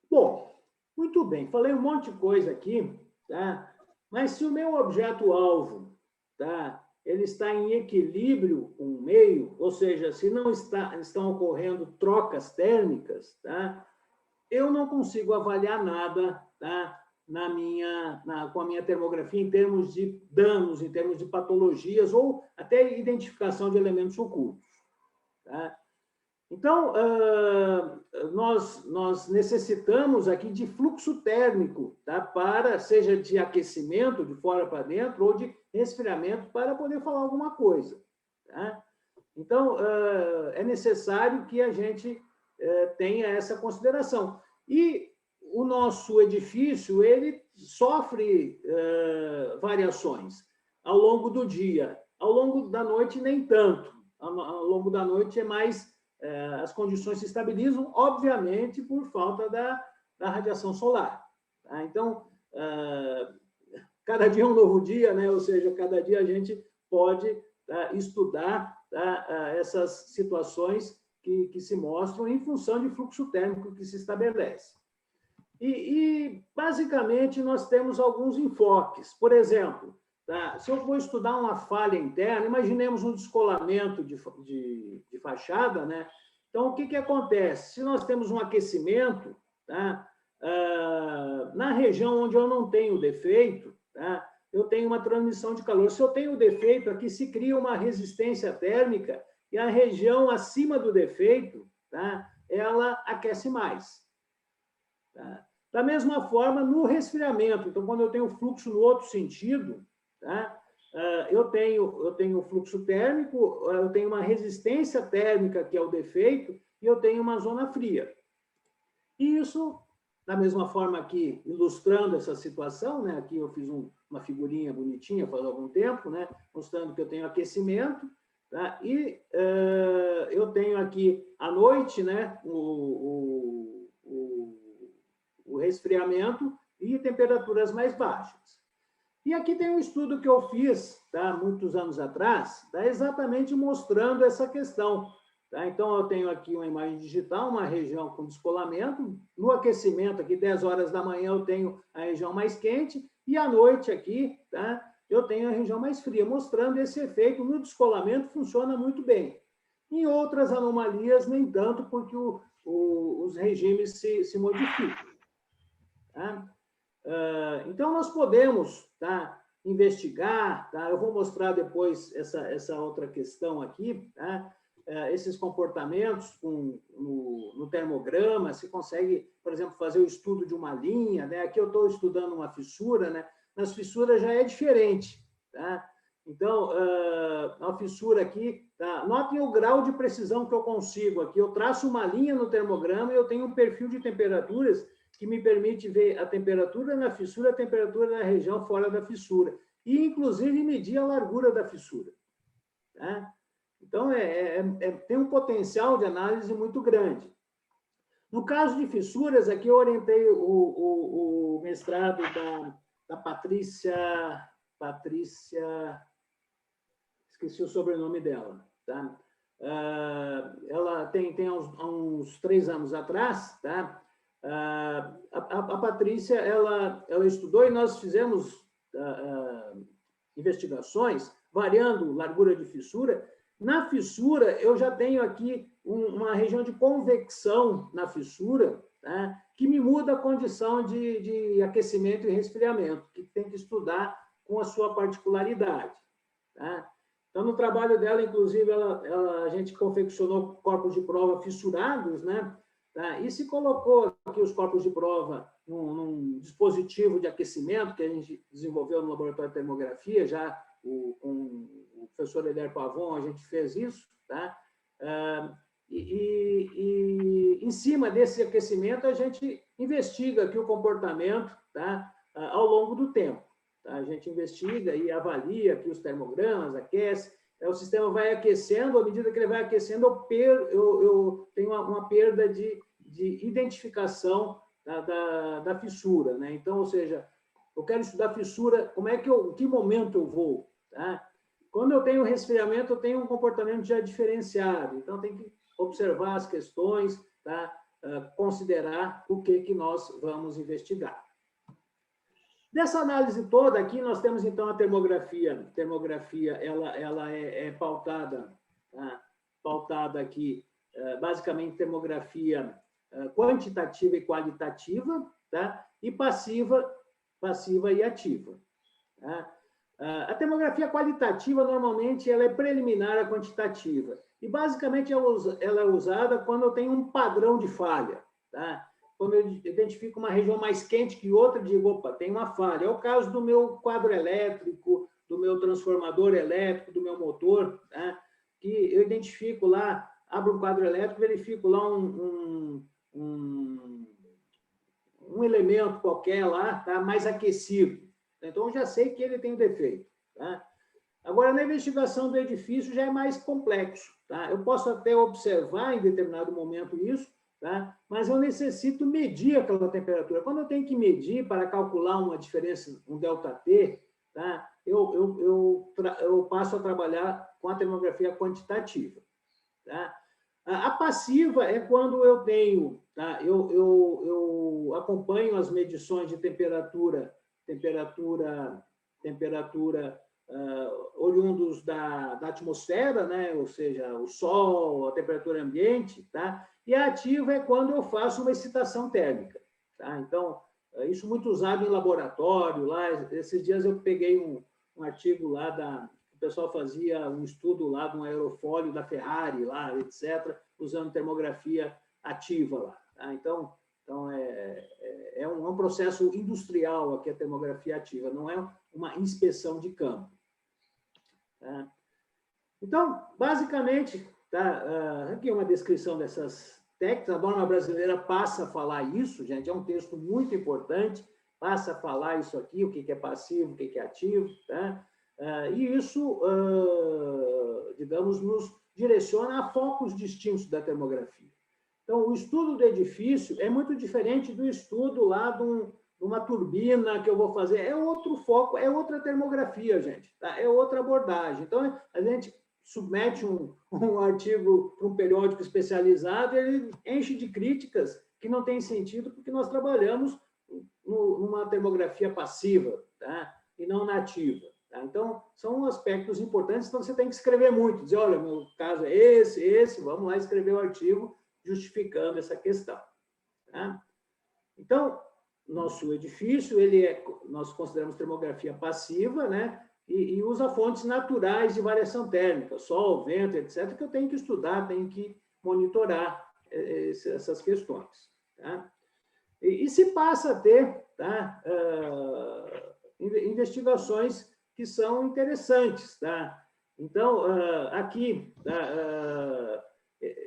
Bom, muito bem, falei um monte de coisa aqui, tá? Mas se o meu objeto-alvo, tá, ele está em equilíbrio com o meio, ou seja, se não estão ocorrendo trocas térmicas, tá, eu não consigo avaliar nada, tá, com a minha termografia em termos de danos, em termos de patologias ou até identificação de elementos ocultos. Tá? Então, nós necessitamos aqui de fluxo térmico, tá? Seja de aquecimento, de fora para dentro, ou de resfriamento, para poder falar alguma coisa. Tá? Então, é necessário que a gente tenha essa consideração. E o nosso edifício, ele sofre variações ao longo do dia. Ao longo da noite, nem tanto. Ao longo da noite é mais... as condições se estabilizam, obviamente, por falta da radiação solar. Tá? Então, cada dia é um novo dia, né? Ou seja, cada dia a gente pode estudar essas situações que se mostram em função de fluxo térmico que se estabelece. E basicamente, nós temos alguns enfoques. Por exemplo, tá? Se eu vou estudar uma falha interna, imaginemos um descolamento de fachada, né? Então, o que acontece? Se nós temos um aquecimento, tá? Na região onde eu não tenho defeito, tá? Eu tenho uma transmissão de calor. Se eu tenho defeito, aqui se cria uma resistência térmica e a região acima do defeito, tá? Ela aquece mais. Tá? Da mesma forma, no resfriamento. Então, quando eu tenho fluxo no outro sentido, tá? Eu tenho fluxo térmico, eu tenho uma resistência térmica, que é o defeito, e eu tenho uma zona fria. E isso, da mesma forma aqui, ilustrando essa situação, né? Aqui eu fiz uma figurinha bonitinha faz algum tempo, né? Mostrando que eu tenho aquecimento, tá? E eu tenho aqui à noite, né? O resfriamento e temperaturas mais baixas. E aqui tem um estudo que eu fiz, tá, muitos anos atrás, tá, exatamente mostrando essa questão. Tá? Então, eu tenho aqui uma imagem digital, uma região com descolamento. No aquecimento, aqui 10 horas da manhã, eu tenho a região mais quente, e à noite aqui, tá, eu tenho a região mais fria, mostrando esse efeito. No descolamento, funciona muito bem. Em outras anomalias, nem tanto, porque os regimes se modificam. Tá? Então, nós podemos, tá, investigar, tá? Eu vou mostrar depois essa outra questão aqui, tá? Esses comportamentos no termograma, se consegue, por exemplo, fazer o estudo de uma linha, né? Aqui eu estou estudando uma fissura, né? Nas fissuras já é diferente, tá? Então, a fissura aqui, tá? Notem o grau de precisão que eu consigo aqui. Eu traço uma linha no termograma e eu tenho um perfil de temperaturas que me permite ver a temperatura na fissura, a temperatura na região fora da fissura, e, inclusive, medir a largura da fissura. Tá? Então, tem um potencial de análise muito grande. No caso de fissuras, aqui eu orientei o mestrado da Patrícia, esqueci o sobrenome dela, tá? Ela tem uns 3 anos atrás, tá? A Patrícia, ela estudou e nós fizemos investigações variando largura de fissura. Na fissura, eu já tenho aqui uma região de convecção na fissura, tá? Que me muda a condição de aquecimento e resfriamento, que tem que estudar com a sua particularidade. Tá? Então, no trabalho dela, inclusive, a gente confeccionou corpos de prova fissurados, né? Tá? E se colocou aqui os corpos de prova num dispositivo de aquecimento que a gente desenvolveu no laboratório de termografia, já com o professor Eder Pavon, a gente fez isso, tá? E em cima desse aquecimento, a gente investiga aqui o comportamento, tá? Ao longo do tempo. Tá? A gente investiga e avalia aqui os termogramas, aquece, o sistema vai aquecendo, à medida que ele vai aquecendo, eu tenho uma perda de identificação da fissura, né? Então, ou seja, eu quero estudar fissura, em que momento eu vou, tá? Quando eu tenho resfriamento, eu tenho um comportamento já diferenciado, então tem que observar as questões, tá? Considerar o que nós vamos investigar. Dessa análise toda aqui, nós temos, então, a termografia. A termografia, ela é pautada, tá? Pautada aqui, basicamente, termografia quantitativa e qualitativa, tá? E passiva e ativa. Tá? A termografia qualitativa, normalmente, ela é preliminar à quantitativa. E, basicamente, ela é usada quando eu tenho um padrão de falha. Tá? Quando eu identifico uma região mais quente que outra, digo, opa, tem uma falha. É o caso do meu quadro elétrico, do meu transformador elétrico, do meu motor, tá? Que eu identifico lá, abro um quadro elétrico, verifico lá um elemento qualquer lá, tá? Mais aquecido. Então, eu já sei que ele tem defeito. Tá? Agora, na investigação do edifício já é mais complexo. Tá? Eu posso até observar em determinado momento isso, tá? Mas eu necessito medir aquela temperatura. Quando eu tenho que medir para calcular uma diferença, um ΔT, tá? Eu passo a trabalhar com a termografia quantitativa. Tá? A passiva é quando eu tenho, tá? Eu acompanho as medições de temperatura oriundos da atmosfera, né? Ou seja, o sol, a temperatura ambiente, tá? E a ativa é quando eu faço uma excitação térmica. Tá? Então, isso muito usado em laboratório. Lá, esses dias eu peguei um artigo lá o pessoal fazia um estudo lá de um aerofólio da Ferrari, lá, etc., usando termografia ativa lá. Tá? Então é um processo industrial aqui a termografia ativa, não é uma inspeção de campo. Tá? Então, basicamente, tá? Aqui é uma descrição dessas técnicas. A norma brasileira passa a falar isso, gente, é um texto muito importante, passa a falar isso aqui, o que é passivo, o que é ativo, tá? E isso, digamos, nos direciona a focos distintos da termografia. Então, o estudo do edifício é muito diferente do estudo lá de uma turbina que eu vou fazer. É outro foco, é outra termografia, gente, tá? É outra abordagem. Então, a gente submete um artigo para um periódico especializado, ele enche de críticas que não tem sentido, porque nós trabalhamos numa termografia passiva, tá? E não nativa. Tá? Então, são aspectos importantes, então você tem que escrever muito, dizer, olha, meu caso é esse, vamos lá escrever o artigo justificando essa questão. Tá? Então, nosso edifício, nós consideramos termografia passiva, né? E usa fontes naturais de variação térmica, sol, vento, etc., que eu tenho que estudar, tenho que monitorar essas questões. Tá? E se passa a ter, tá? Investigações que são interessantes. Tá? Então, aqui, tá?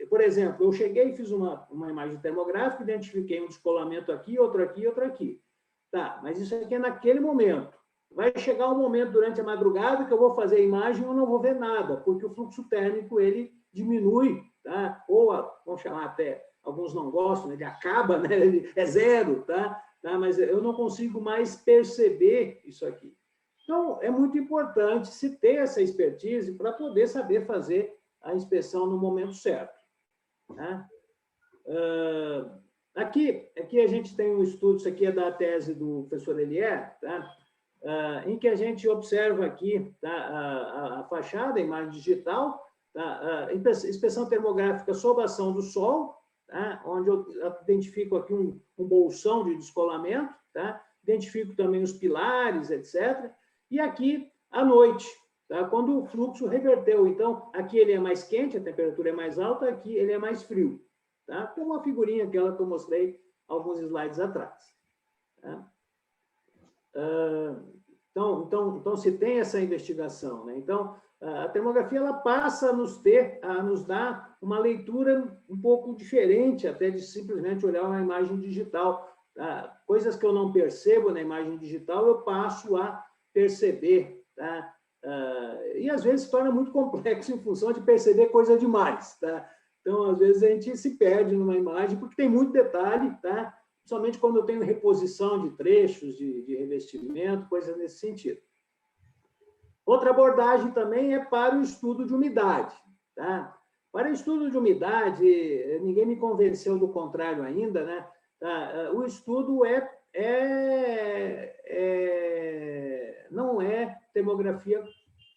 Por exemplo, eu cheguei e fiz uma imagem termográfica, identifiquei um descolamento aqui, outro aqui, outro aqui. Tá, mas isso aqui é naquele momento. Vai chegar um momento durante a madrugada que eu vou fazer a imagem e eu não vou ver nada, porque o fluxo térmico ele diminui, tá? Ou, vamos chamar até, alguns não gostam, ele acaba, né? Ele é zero, tá? Mas eu não consigo mais perceber isso aqui. Então, é muito importante se ter essa expertise para poder saber fazer a inspeção no momento certo. Né? Aqui a gente tem um estudo, isso aqui é da tese do professor Elier, tá? Em que a gente observa aqui, tá? A fachada, a imagem digital, tá? Inspeção termográfica sob a ação do sol, tá? Onde eu identifico aqui um bolsão de descolamento, tá? Identifico também os pilares, etc. E aqui, à noite, tá? Quando o fluxo reverteu. Então, aqui ele é mais quente, a temperatura é mais alta, aqui ele é mais frio. Tá? Como uma figurinha aquela que eu mostrei alguns slides atrás. Tá? Então, se tem essa investigação. Né? Então, a termografia ela passa a nos dar uma leitura um pouco diferente, até de simplesmente olhar uma imagem digital. Tá? Coisas que eu não percebo na imagem digital, eu passo a perceber. Tá? E, às vezes, se torna muito complexo em função de perceber coisa demais. Tá? Então, às vezes, a gente se perde numa imagem, porque tem muito detalhe, tá? Principalmente quando eu tenho reposição de trechos, de revestimento, coisas nesse sentido. Outra abordagem também é para o estudo de umidade. Tá? Para o estudo de umidade, ninguém me convenceu do contrário ainda, né? Tá? O estudo não é termografia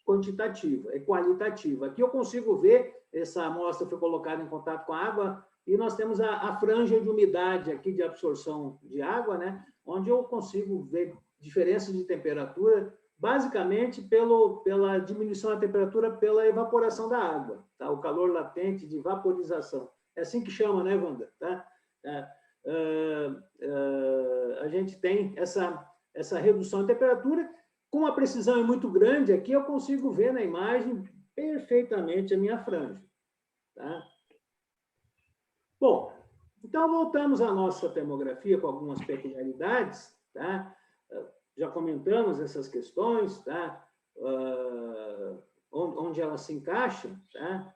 quantitativa, é qualitativa. Aqui eu consigo ver, essa amostra foi colocada em contato com a água, e nós temos a franja de umidade aqui de absorção de água, né? Onde eu consigo ver diferença de temperatura, basicamente pela diminuição da temperatura pela evaporação da água, tá? O calor latente de vaporização. É assim que chama, né, Wanda? Tá? A gente tem essa redução de temperatura. Com uma precisão muito grande, aqui eu consigo ver na imagem perfeitamente a minha franja. Tá? Bom, então voltamos à nossa termografia com algumas peculiaridades. Tá? Já comentamos essas questões, tá? Onde elas se encaixam. Tá?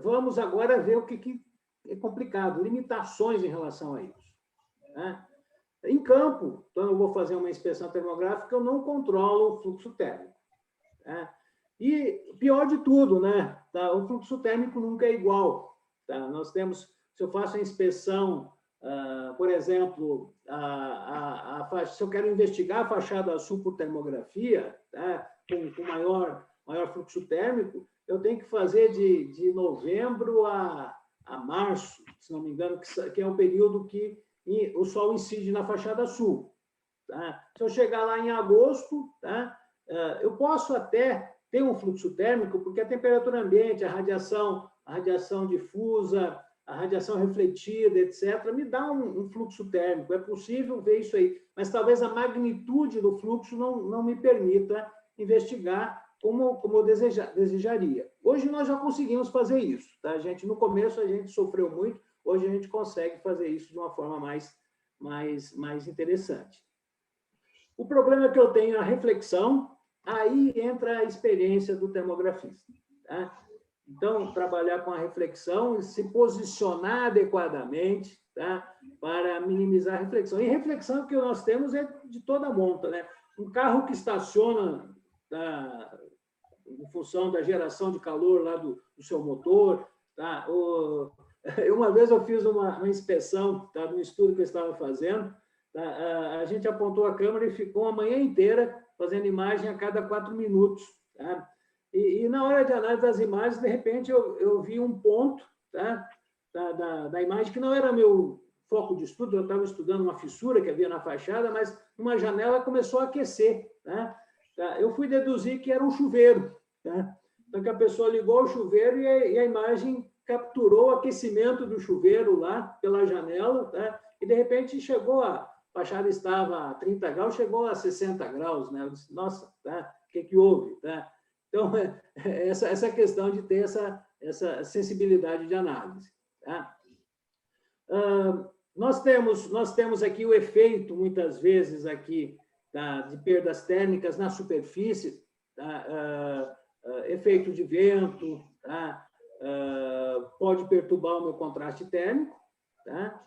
Vamos agora ver o que é complicado, limitações em relação a isso. Tá? Em campo, então eu vou fazer uma inspeção termográfica, eu não controlo o fluxo térmico. Tá? E pior de tudo, né? Tá? O fluxo térmico nunca é igual. Tá? Nós temos, se eu faço a inspeção, por exemplo, se eu quero investigar a fachada sul por termografia, tá? com maior fluxo térmico, eu tenho que fazer de novembro a março, se não me engano, que é o período que o sol incide na fachada sul. Tá? Se eu chegar lá em agosto, tá? Eu posso até ter um fluxo térmico, porque a temperatura ambiente, a radiação difusa, a radiação refletida, etc., me dá um fluxo térmico. É possível ver isso aí, mas talvez a magnitude do fluxo não me permita investigar como eu desejaria. Hoje nós já conseguimos fazer isso. Tá? No começo a gente sofreu muito, hoje a gente consegue fazer isso de uma forma mais interessante. O problema é que eu tenho a reflexão, aí entra a experiência do termografista. Tá? Então, trabalhar com a reflexão e se posicionar adequadamente, tá? Para minimizar a reflexão. E reflexão que nós temos é de toda monta. Né? Um carro que estaciona em função da geração de calor lá do seu motor. Tá? Uma vez eu fiz uma inspeção, tá? No estudo que eu estava fazendo, tá? A gente apontou a câmera e ficou a manhã inteira fazendo imagem a cada 4 minutos. Tá? E na hora de análise das imagens, de repente, eu vi um ponto, tá? da imagem que não era meu foco de estudo, eu estava estudando uma fissura que havia na fachada, mas uma janela começou a aquecer. Tá? Eu fui deduzir que era um chuveiro. Tá? Então, que a pessoa ligou o chuveiro e a imagem capturou o aquecimento do chuveiro lá pela janela, tá? E, de repente, a fachada estava a 30 graus, chegou a 60 graus. Né? Eu disse, nossa, tá? O que houve? Tá? Então, essa questão de ter essa sensibilidade de análise. Tá? Nós temos aqui o efeito, muitas vezes, aqui, tá, de perdas térmicas na superfície, tá? Efeito de vento, tá? Pode perturbar o meu contraste térmico. Tá?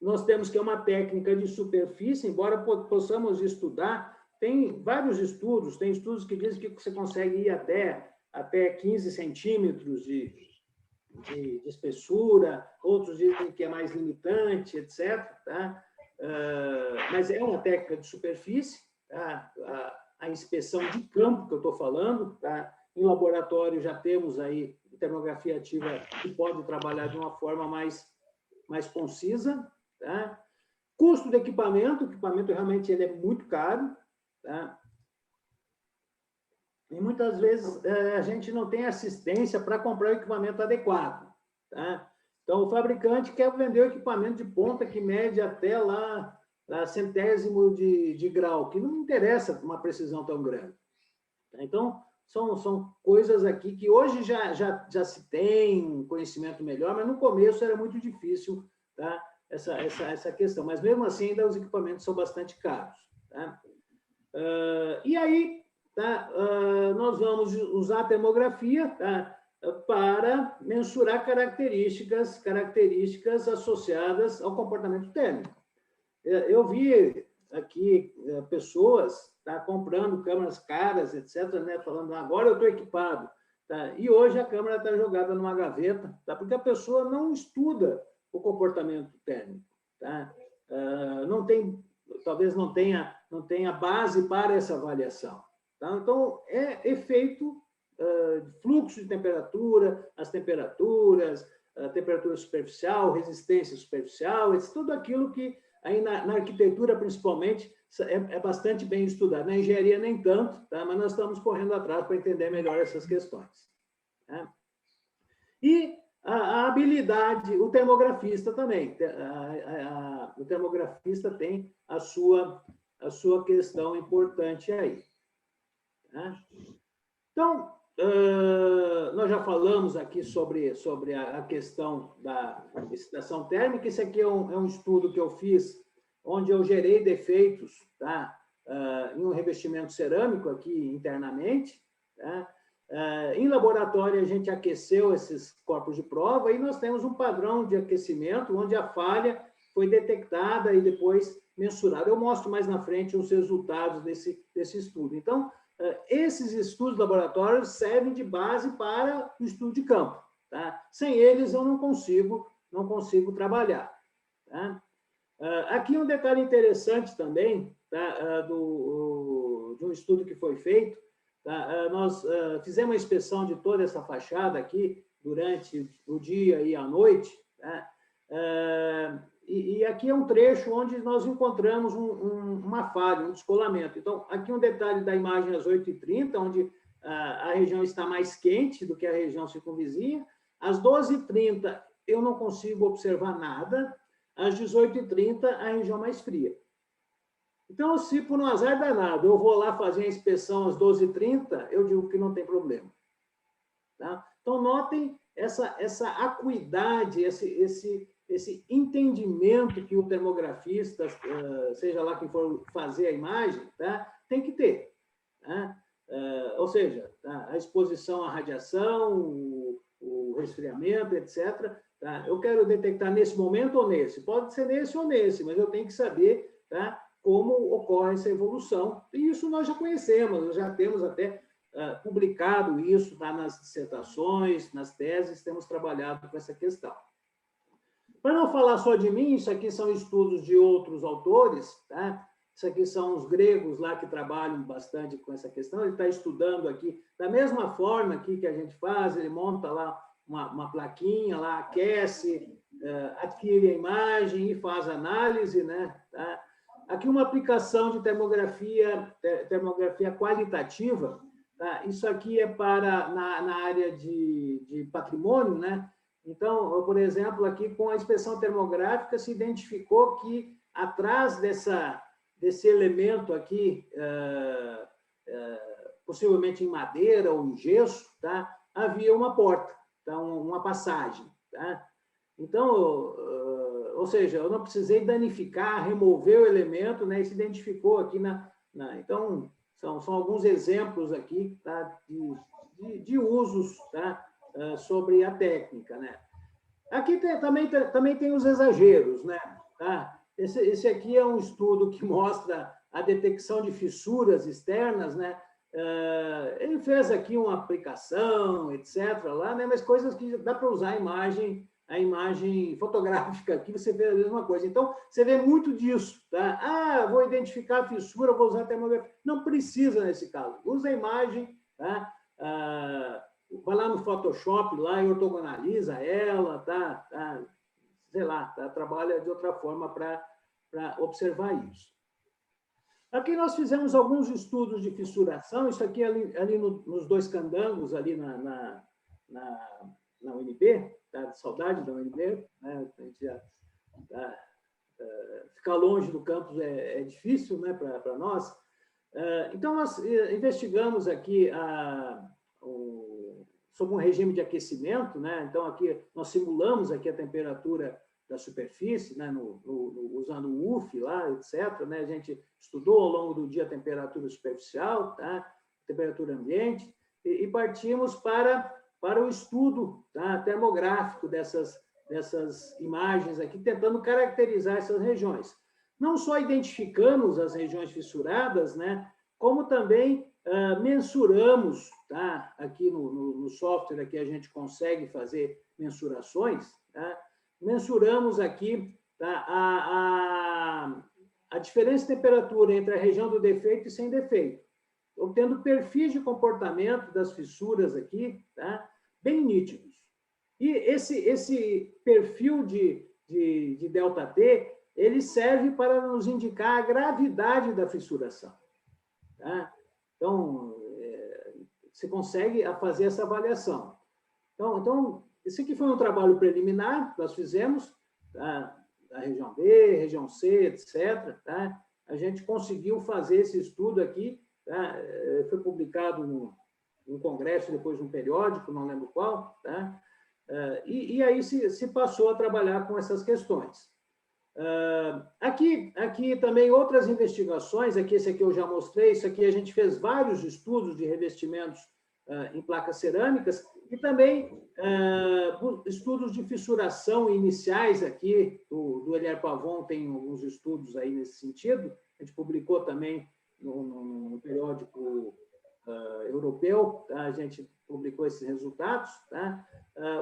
Nós temos que é uma técnica de superfície, embora possamos estudar, tem vários estudos, tem estudos que dizem que você consegue ir até 15 centímetros de espessura, outros dizem que é mais limitante, etc. Tá? Mas é uma técnica de superfície, tá? A inspeção de campo que eu estou falando, tá? Em laboratório já temos aí termografia ativa que pode trabalhar de uma forma mais concisa. Tá? Custo do equipamento, o equipamento realmente ele é muito caro. Tá? E muitas vezes a gente não tem assistência para comprar o equipamento adequado. Tá? Então, o fabricante quer vender o equipamento de ponta que mede até lá centésimo de grau, que não interessa uma precisão tão grande. Tá? Então, são coisas aqui que hoje já se tem um conhecimento melhor, mas no começo era muito difícil, tá? essa questão. Mas, mesmo assim, ainda os equipamentos são bastante caros. Tá? E aí, tá? Nós vamos usar a termografia, tá? Para mensurar características associadas ao comportamento térmico. Eu vi aqui pessoas tá, comprando câmeras caras, etc., né, falando, agora eu estou equipado. Tá? E hoje a câmera está jogada numa gaveta, tá? Porque a pessoa não estuda o comportamento térmico. Tá? Talvez não tenha base para essa avaliação. Tá? Então, é efeito fluxo de temperatura, as temperaturas, a temperatura superficial, resistência superficial, tudo aquilo que aí na arquitetura, principalmente, é bastante bem estudado. Na engenharia, nem tanto, tá? Mas nós estamos correndo atrás para entender melhor essas questões. Tá? E a habilidade, o termografista também. O termografista tem a sua questão importante aí. Tá? Então, nós já falamos aqui sobre a questão da excitação térmica. Esse aqui é um estudo que eu fiz, onde eu gerei defeitos, tá? Em um revestimento cerâmico aqui internamente. Tá? Em laboratório, a gente aqueceu esses corpos de prova e nós temos um padrão de aquecimento, onde a falha foi detectada e depois mensurada. Eu mostro mais na frente os resultados desse estudo. Então, esses estudos laboratórios servem de base para o estudo de campo. Tá? Sem eles, eu não consigo trabalhar. Tá? Aqui um detalhe interessante também, tá? De um estudo que foi feito. Tá? Nós fizemos uma inspeção de toda essa fachada aqui durante o dia e a noite. Tá? E aqui é um trecho onde nós encontramos uma falha, um descolamento. Então, aqui um detalhe da imagem às 8h30, onde a região está mais quente do que a região circunvizinha. Às 12h30, eu não consigo observar nada. Às 18h30, a região mais fria. Então, se por um azar danado eu vou lá fazer a inspeção às 12h30, eu digo que não tem problema. Tá? Então, notem essa acuidade, esse entendimento que o termografista, seja lá quem for fazer a imagem, tá? Tem que ter. Tá? Ou seja, tá? A exposição à radiação, o resfriamento, etc. Tá? Eu quero detectar nesse momento ou nesse. Pode ser nesse ou nesse, mas eu tenho que saber, tá? Como ocorre essa evolução. E isso nós já conhecemos, nós já temos até publicado isso, tá? Nas dissertações, nas teses, temos trabalhado com essa questão. Para não falar só de mim, isso aqui são estudos de outros autores, tá? Isso aqui são os gregos lá que trabalham bastante com essa questão. Ele está estudando aqui, da mesma forma aqui que a gente faz, ele monta lá uma plaquinha, lá aquece, adquire a imagem e faz análise, né? Tá? Aqui uma aplicação de termografia qualitativa. Tá? Isso aqui é na área de patrimônio, né? Então, por exemplo, aqui com a inspeção termográfica se identificou que atrás desse elemento aqui possivelmente em madeira ou em gesso, tá? Havia uma porta, tá? Uma passagem. Tá? Então, ou seja, eu não precisei danificar, remover o elemento, né? E se identificou aqui então, são alguns exemplos aqui, tá? de usos, tá? Sobre a técnica, né? Aqui também tem os exageros, né? Tá? Esse aqui é um estudo que mostra a detecção de fissuras externas, né? Ele fez aqui uma aplicação, etc., lá, né? Mas coisas que dá para usar a imagem fotográfica aqui, você vê a mesma coisa. Então, você vê muito disso, tá? Vou identificar a fissura, vou usar a termografia. Não precisa nesse caso. Usa a imagem, tá? Vai lá no Photoshop lá e ortogonaliza ela, tá? Sei lá, tá? Trabalha de outra forma para observar isso. Aqui nós fizemos alguns estudos de fissuração, isso aqui ali nos dois candangos, ali na UNB, tá? Saudade da UNB, né? A gente ficar longe do campus é difícil, né, para nós. Então, nós investigamos aqui sobre um regime de aquecimento, né? Então, aqui nós simulamos aqui a temperatura da superfície, né? Usando o UF lá, etc., né? A gente estudou ao longo do dia a temperatura superficial, tá? Temperatura ambiente, e partimos para o estudo, tá? Termográfico dessas imagens aqui, tentando caracterizar essas regiões. Não só identificamos as regiões fissuradas, né? Como também mensuramos, tá? Aqui no software aqui a gente consegue fazer mensurações, tá? Mensuramos aqui, tá? A diferença de temperatura entre a região do defeito e sem defeito, obtendo perfis de comportamento das fissuras aqui, tá? Bem nítidos. E esse perfil de ΔT, ele serve para nos indicar a gravidade da fissuração. Tá? Então, você consegue fazer essa avaliação. Então, esse aqui foi um trabalho preliminar que nós fizemos, tá? Da região B, região C, etc. Tá? A gente conseguiu fazer esse estudo aqui, tá? Foi publicado num congresso, depois num periódico, não lembro qual, tá? E aí se passou a trabalhar com essas questões. Aqui também outras investigações, esse aqui eu já mostrei, isso aqui a gente fez vários estudos de revestimentos em placas cerâmicas e também estudos de fissuração iniciais aqui, do Elier Pavon tem alguns estudos aí nesse sentido, a gente publicou também no periódico europeu, tá? A gente publicou esses resultados, tá?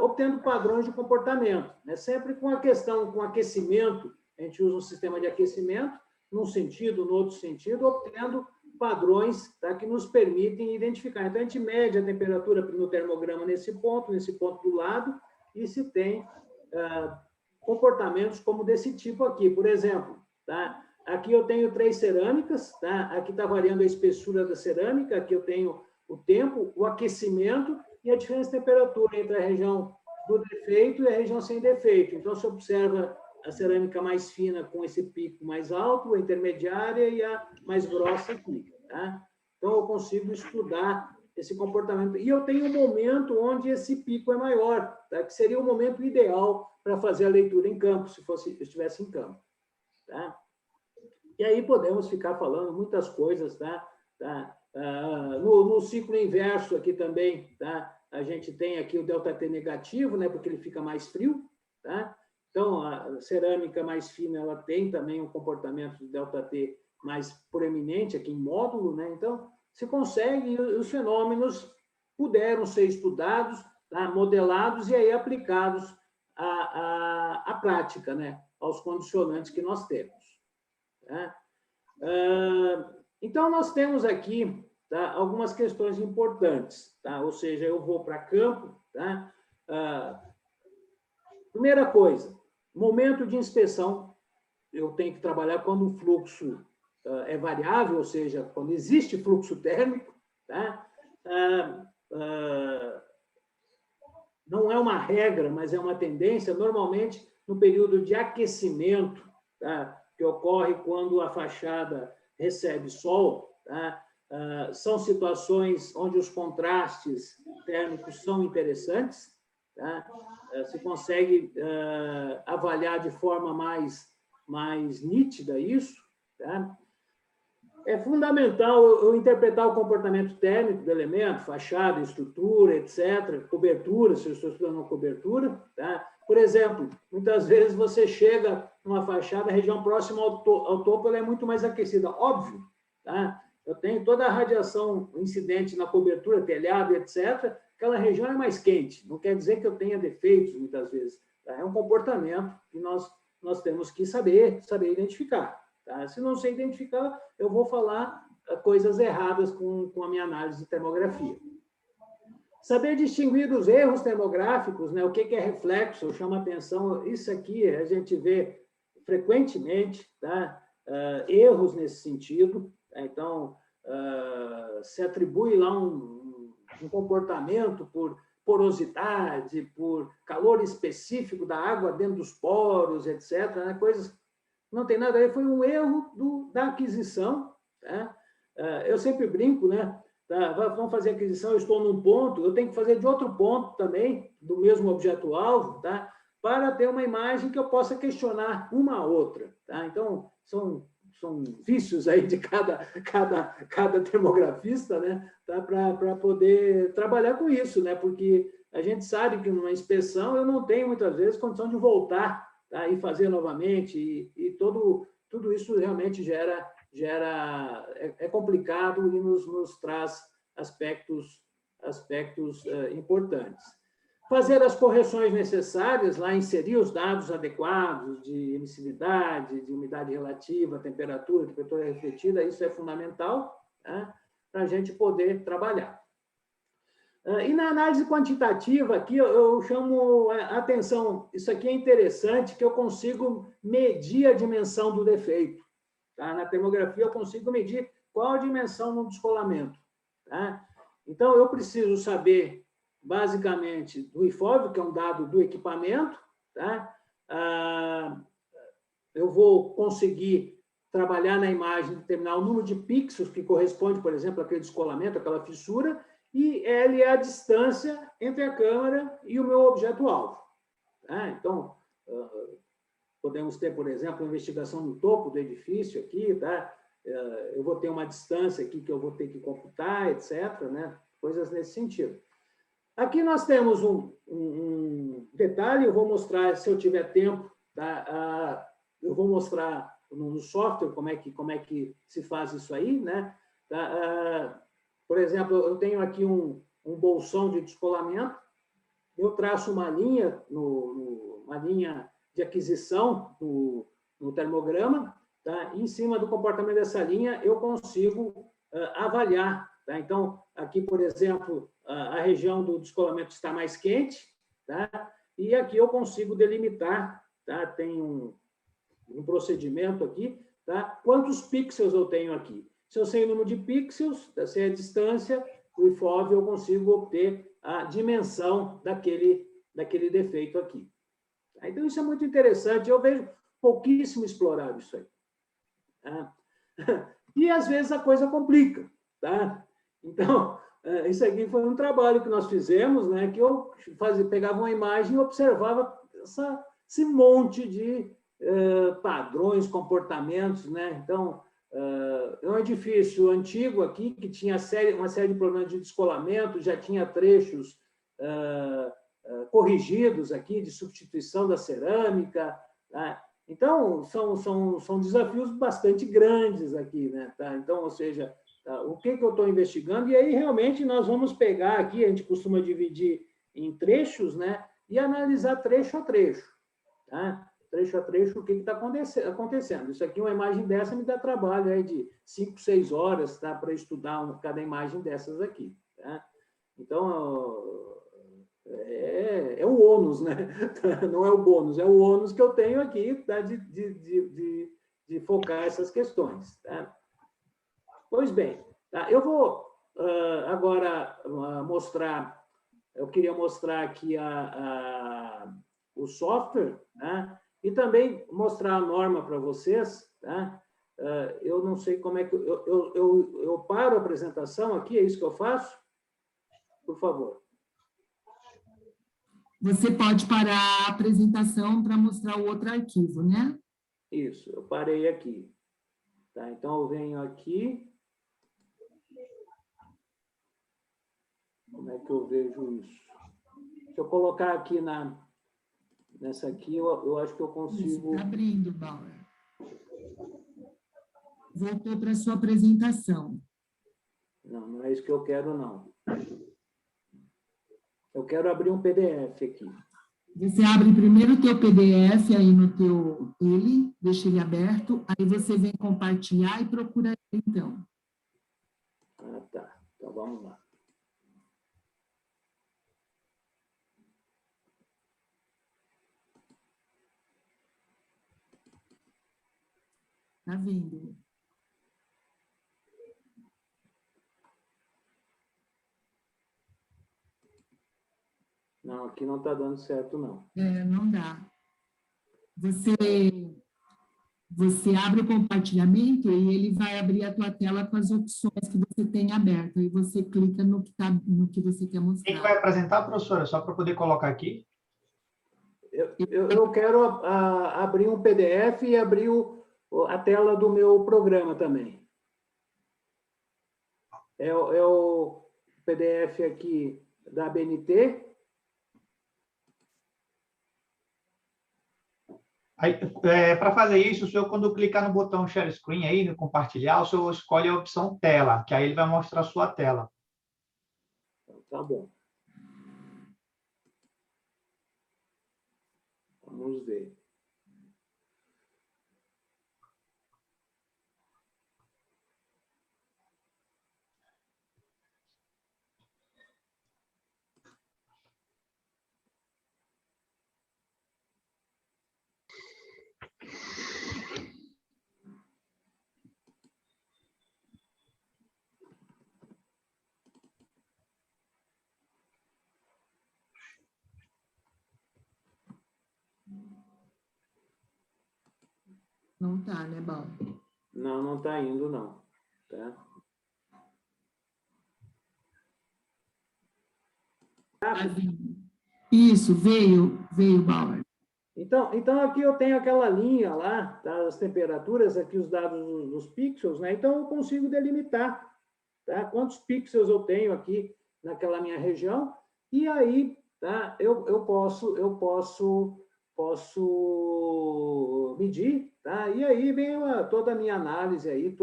Obtendo padrões de comportamento, né? Sempre com a questão, com aquecimento, a gente usa um sistema de aquecimento, num sentido, no outro sentido, obtendo padrões, tá? Que nos permitem identificar. Então, a gente mede a temperatura no termograma nesse ponto do lado, e se tem comportamentos como desse tipo aqui. Por exemplo, tá? Aqui eu tenho 3 cerâmicas, tá? Aqui está variando a espessura da cerâmica, aqui eu tenho o tempo, o aquecimento e a diferença de temperatura entre a região do defeito e a região sem defeito. Então, se observa a cerâmica mais fina com esse pico mais alto, a intermediária e a mais grossa aqui, tá? Então, eu consigo estudar esse comportamento. E eu tenho um momento onde esse pico é maior, tá? Que seria o momento ideal para fazer a leitura em campo, se estivesse em campo, tá? E aí podemos ficar falando muitas coisas, tá? No ciclo inverso aqui também, tá? A gente tem aqui o ΔT negativo, né? Porque ele fica mais frio, tá? Então, a cerâmica mais fina, ela tem também um comportamento de ΔT mais proeminente aqui em módulo, né? Então, se consegue, os fenômenos puderam ser estudados, tá? Modelados e aí aplicados à prática, né? Aos condicionantes que nós temos. Tá? Então, nós temos aqui, tá, algumas questões importantes. Tá? Ou seja, eu vou para campo. Tá? Primeira coisa, momento de inspeção. Eu tenho que trabalhar quando o fluxo é variável, ou seja, quando existe fluxo térmico. Tá? Não é uma regra, mas é uma tendência, normalmente no período de aquecimento, tá? Que ocorre quando a fachada recebe sol, tá? São situações onde os contrastes térmicos são interessantes, tá? Se consegue avaliar de forma mais nítida isso, tá? É fundamental eu interpretar o comportamento térmico do elemento, fachada, estrutura, etc., cobertura, se eu estou estudando uma cobertura. Tá? Por exemplo, muitas vezes você chega numa fachada, a região próxima ao topo ela é muito mais aquecida. Óbvio, tá? Eu tenho toda a radiação incidente na cobertura, telhado, etc., aquela região é mais quente. Não quer dizer que eu tenha defeitos, muitas vezes. Tá? É um comportamento que nós temos que saber identificar. Tá? Se não sei identificar, eu vou falar coisas erradas com a minha análise de termografia. Saber distinguir os erros termográficos, né? O que é reflexo, eu chamo a atenção, isso aqui a gente vê frequentemente, tá? Erros nesse sentido. Tá? Então, se atribui lá um comportamento por porosidade, por calor específico da água dentro dos poros, etc., né? Coisas não tem nada a ver, foi um erro da aquisição. Tá? Eu sempre brinco, né? Tá? Vamos fazer aquisição, eu estou num ponto, eu tenho que fazer de outro ponto também, do mesmo objeto-alvo, tá? Para ter uma imagem que eu possa questionar uma a outra. Tá? Então, são vícios aí de cada termografista, né? Tá? Para poder trabalhar com isso, né? Porque a gente sabe que numa inspeção eu não tenho, muitas vezes, condição de voltar, tá? E fazer novamente, e tudo isso realmente é complicado e nos traz aspectos importantes. Fazer as correções necessárias, lá inserir os dados adequados de emissividade, de umidade relativa, temperatura refletida, isso é fundamental, tá? Para a gente poder trabalhar. E na análise quantitativa, aqui eu chamo a atenção, isso aqui é interessante, que eu consigo medir a dimensão do defeito. Tá? Na termografia, eu consigo medir qual a dimensão no descolamento. Tá? Então, eu preciso saber, basicamente, do IFOV, que é um dado do equipamento. Tá? Eu vou conseguir trabalhar na imagem, determinar o número de pixels que corresponde, por exemplo, àquele descolamento, àquela fissura, e L é a distância entre a câmera e o meu objeto-alvo. Tá? Então, podemos ter, por exemplo, uma investigação no topo do edifício aqui, tá? Eu vou ter uma distância aqui que eu vou ter que computar, etc., né? Coisas nesse sentido. Aqui nós temos um detalhe, eu vou mostrar, se eu tiver tempo, tá? Eu vou mostrar no software como é que se faz isso aí, né? Tá? Por exemplo, eu tenho aqui um bolsão de descolamento, eu traço uma linha, uma linha de aquisição no termograma, tá? E em cima do comportamento dessa linha, eu consigo avaliar. Tá? Então, aqui, por exemplo, a região do descolamento está mais quente, tá? E aqui eu consigo delimitar, tá? Tem um procedimento aqui, tá? Quantos pixels eu tenho aqui? Se eu sei o número de pixels, se é a distância, o IFOV eu consigo obter a dimensão daquele defeito aqui. Então, isso é muito interessante. Eu vejo pouquíssimo explorado isso aí. Tá? E, às vezes, a coisa complica. Tá? Então, isso aqui foi um trabalho que nós fizemos, né, que eu pegava uma imagem e observava esse monte de padrões, comportamentos. Né? Então, é um edifício antigo aqui, que tinha uma série de problemas de descolamento, já tinha trechos corrigidos aqui, de substituição da cerâmica. Tá? Então, são desafios bastante grandes aqui. Né? Tá? Então, ou seja, tá? O que eu estou investigando, e aí realmente nós vamos pegar aqui, a gente costuma dividir em trechos, né? E analisar trecho a trecho. Tá? Trecho a trecho, o que está acontecendo. Isso aqui, uma imagem dessa, me dá trabalho aí de 5, 6 horas, tá? Para estudar cada imagem dessas aqui. Tá? Então, é o ônus, né? Não é o bônus, é o ônus que eu tenho aqui, tá? de focar essas questões. Tá? Pois bem, tá? Eu vou agora mostrar, eu queria mostrar aqui o software, né? E também mostrar a norma para vocês, tá? eu não sei como é que... Eu paro a apresentação aqui, é isso que eu faço? Por favor. Você pode parar a apresentação para mostrar o outro arquivo, né? Isso, eu parei aqui. Tá, então, eu venho aqui. Como é que eu vejo isso? Se eu colocar aqui nessa aqui, eu acho que eu consigo... Está abrindo, Bauer. Voltou para a sua apresentação. Não, não é isso que eu quero, não. Eu quero abrir um PDF aqui. Você abre primeiro o teu PDF aí no teu... deixa ele aberto, aí você vem compartilhar e procura ele, então. Ah, tá. Então, vamos lá. Está vindo. Não, aqui não está dando certo, não. Não dá. Você abre o compartilhamento e ele vai abrir a tua tela com as opções que você tem aberta. E você clica no que você quer mostrar. Quem que vai apresentar, professora? Só para poder colocar aqui. Eu quero abrir um PDF e abrir a tela do meu programa também. É o PDF aqui da ABNT. Para fazer isso, o senhor, quando clicar no botão Share Screen aí, no compartilhar, o senhor escolhe a opção tela, que aí ele vai mostrar a sua tela. Tá bom. Vamos ver. Não está, né, Bauer? Não, não está indo, não. Tá? Tá vindo. Isso, veio, Bauer. Então, aqui eu tenho aquela linha lá, tá, as temperaturas, aqui os dados dos pixels, né? Então, eu consigo delimitar, tá? Quantos pixels eu tenho aqui naquela minha região, e aí, tá, eu posso medir, tá? E aí vem toda a minha análise aí,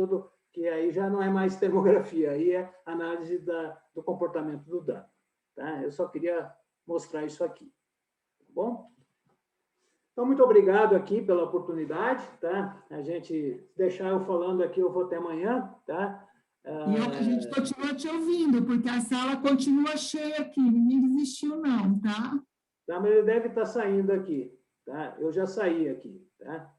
que aí já não é mais termografia, aí é análise do comportamento do dado, tá? Eu só queria mostrar isso aqui, tá bom? Então, muito obrigado aqui pela oportunidade, tá? A gente deixar eu falando aqui, eu vou até amanhã, tá? E a gente continua te ouvindo, porque a sala continua cheia aqui, ninguém desistiu não, tá? Tá, mas ele deve estar saindo aqui, tá? Eu já saí aqui, tá?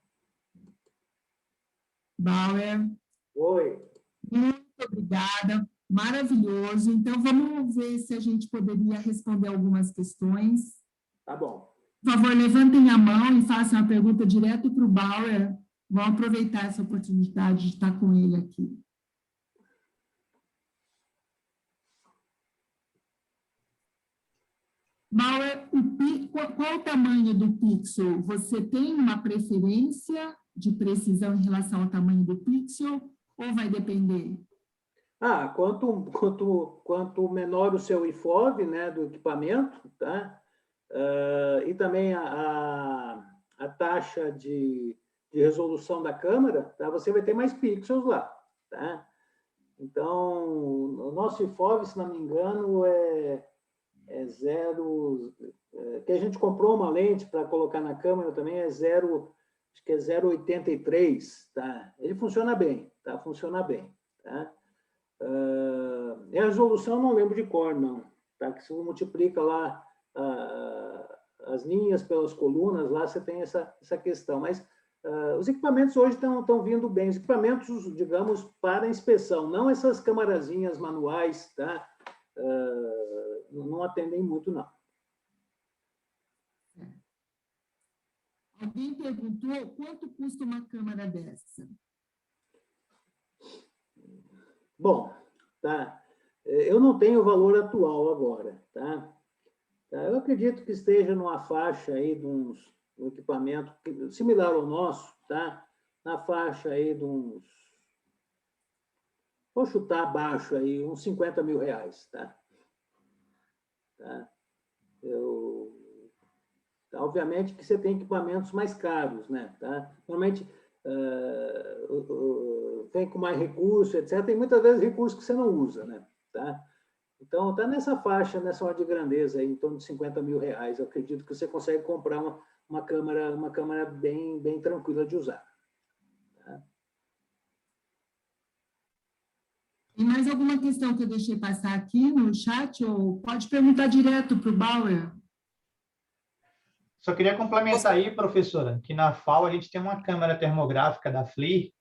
Bauer. Oi. Muito obrigada, maravilhoso. Então, vamos ver se a gente poderia responder algumas questões. Tá bom. Por favor, levantem a mão e façam a pergunta direto para o Bauer. Vamos aproveitar essa oportunidade de estar com ele aqui. Bauer, qual o tamanho do pixel? Você tem uma preferência de precisão em relação ao tamanho do pixel ou vai depender? Quanto menor o seu IFOV, né, do equipamento, tá? E também a taxa de resolução da câmera, tá? Você vai ter mais pixels lá, tá? Então, o nosso IFOV, se não me engano, é zero... que a gente comprou uma lente para colocar na câmera também, acho que é 0,83, tá? Ele funciona bem, tá? Funciona bem, tá? E a resolução não lembro de cor, não, tá? Que se você multiplica lá as linhas pelas colunas, lá você tem essa questão, mas os equipamentos hoje estão vindo bem, os equipamentos, digamos, para inspeção, não essas camarazinhas manuais, tá? Não atendem muito, não. Alguém perguntou quanto custa uma câmera dessa? Bom, tá? Eu não tenho o valor atual agora, tá? Eu acredito que esteja numa faixa aí de um equipamento similar ao nosso, tá? Na faixa aí de uns, vou chutar abaixo aí, uns 50 mil reais, tá? Tá? Obviamente que você tem equipamentos mais caros, né? Tá? Normalmente vem com mais recurso, etc. Tem muitas vezes recursos que você não usa, né? Tá? Então, está nessa faixa, nessa ordem de grandeza, aí, em torno de 50 mil reais. Eu acredito que você consegue comprar uma câmera bem tranquila de usar. Tá? Tem mais alguma questão que eu deixei passar aqui no chat? Ou pode perguntar direto para o Bauer? Só queria complementar aí, professora, que na FAO a gente tem uma câmera termográfica da FLIR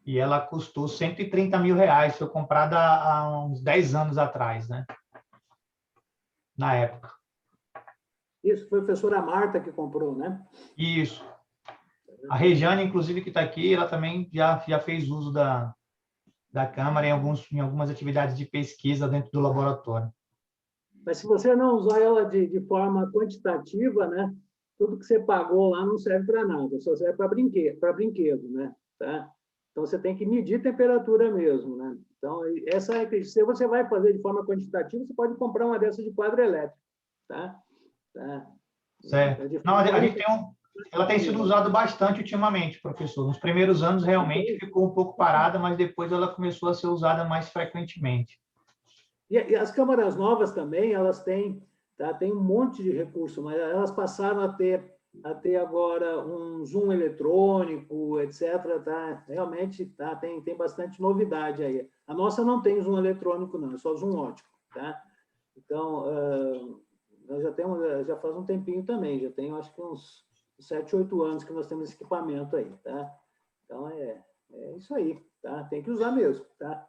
e ela custou 130 mil reais. Foi comprada há uns 10 anos atrás, né? Na época. Isso, foi a professora Marta que comprou, né? Isso. A Rejane, inclusive, que está aqui, ela também já fez uso da câmera em algumas atividades de pesquisa dentro do laboratório. Mas se você não usar ela de forma quantitativa, né? Tudo que você pagou lá não serve para nada, só serve para brinquedo, né? Tá? Então, você tem que medir temperatura mesmo, né? Então, se você vai fazer de forma quantitativa, você pode comprar uma dessas de quadro elétrico, tá? Tá? Certo. Não, a gente ela tem sido usada bastante ultimamente, professor. Nos primeiros anos, realmente, ficou um pouco parada, mas depois ela começou a ser usada mais frequentemente. E as câmaras novas também, elas têm, tá? Tem um monte de recurso, mas elas passaram a ter agora um zoom eletrônico, etc. Tá? Realmente tá? Tem bastante novidade aí. A nossa não tem zoom eletrônico, não, é só zoom óptico. Tá? Então, nós já faz um tempinho também, já tem, acho que uns 7, 8 anos que nós temos esse equipamento aí. Tá? Então, é isso aí. Tá? Tem que usar mesmo. Tá?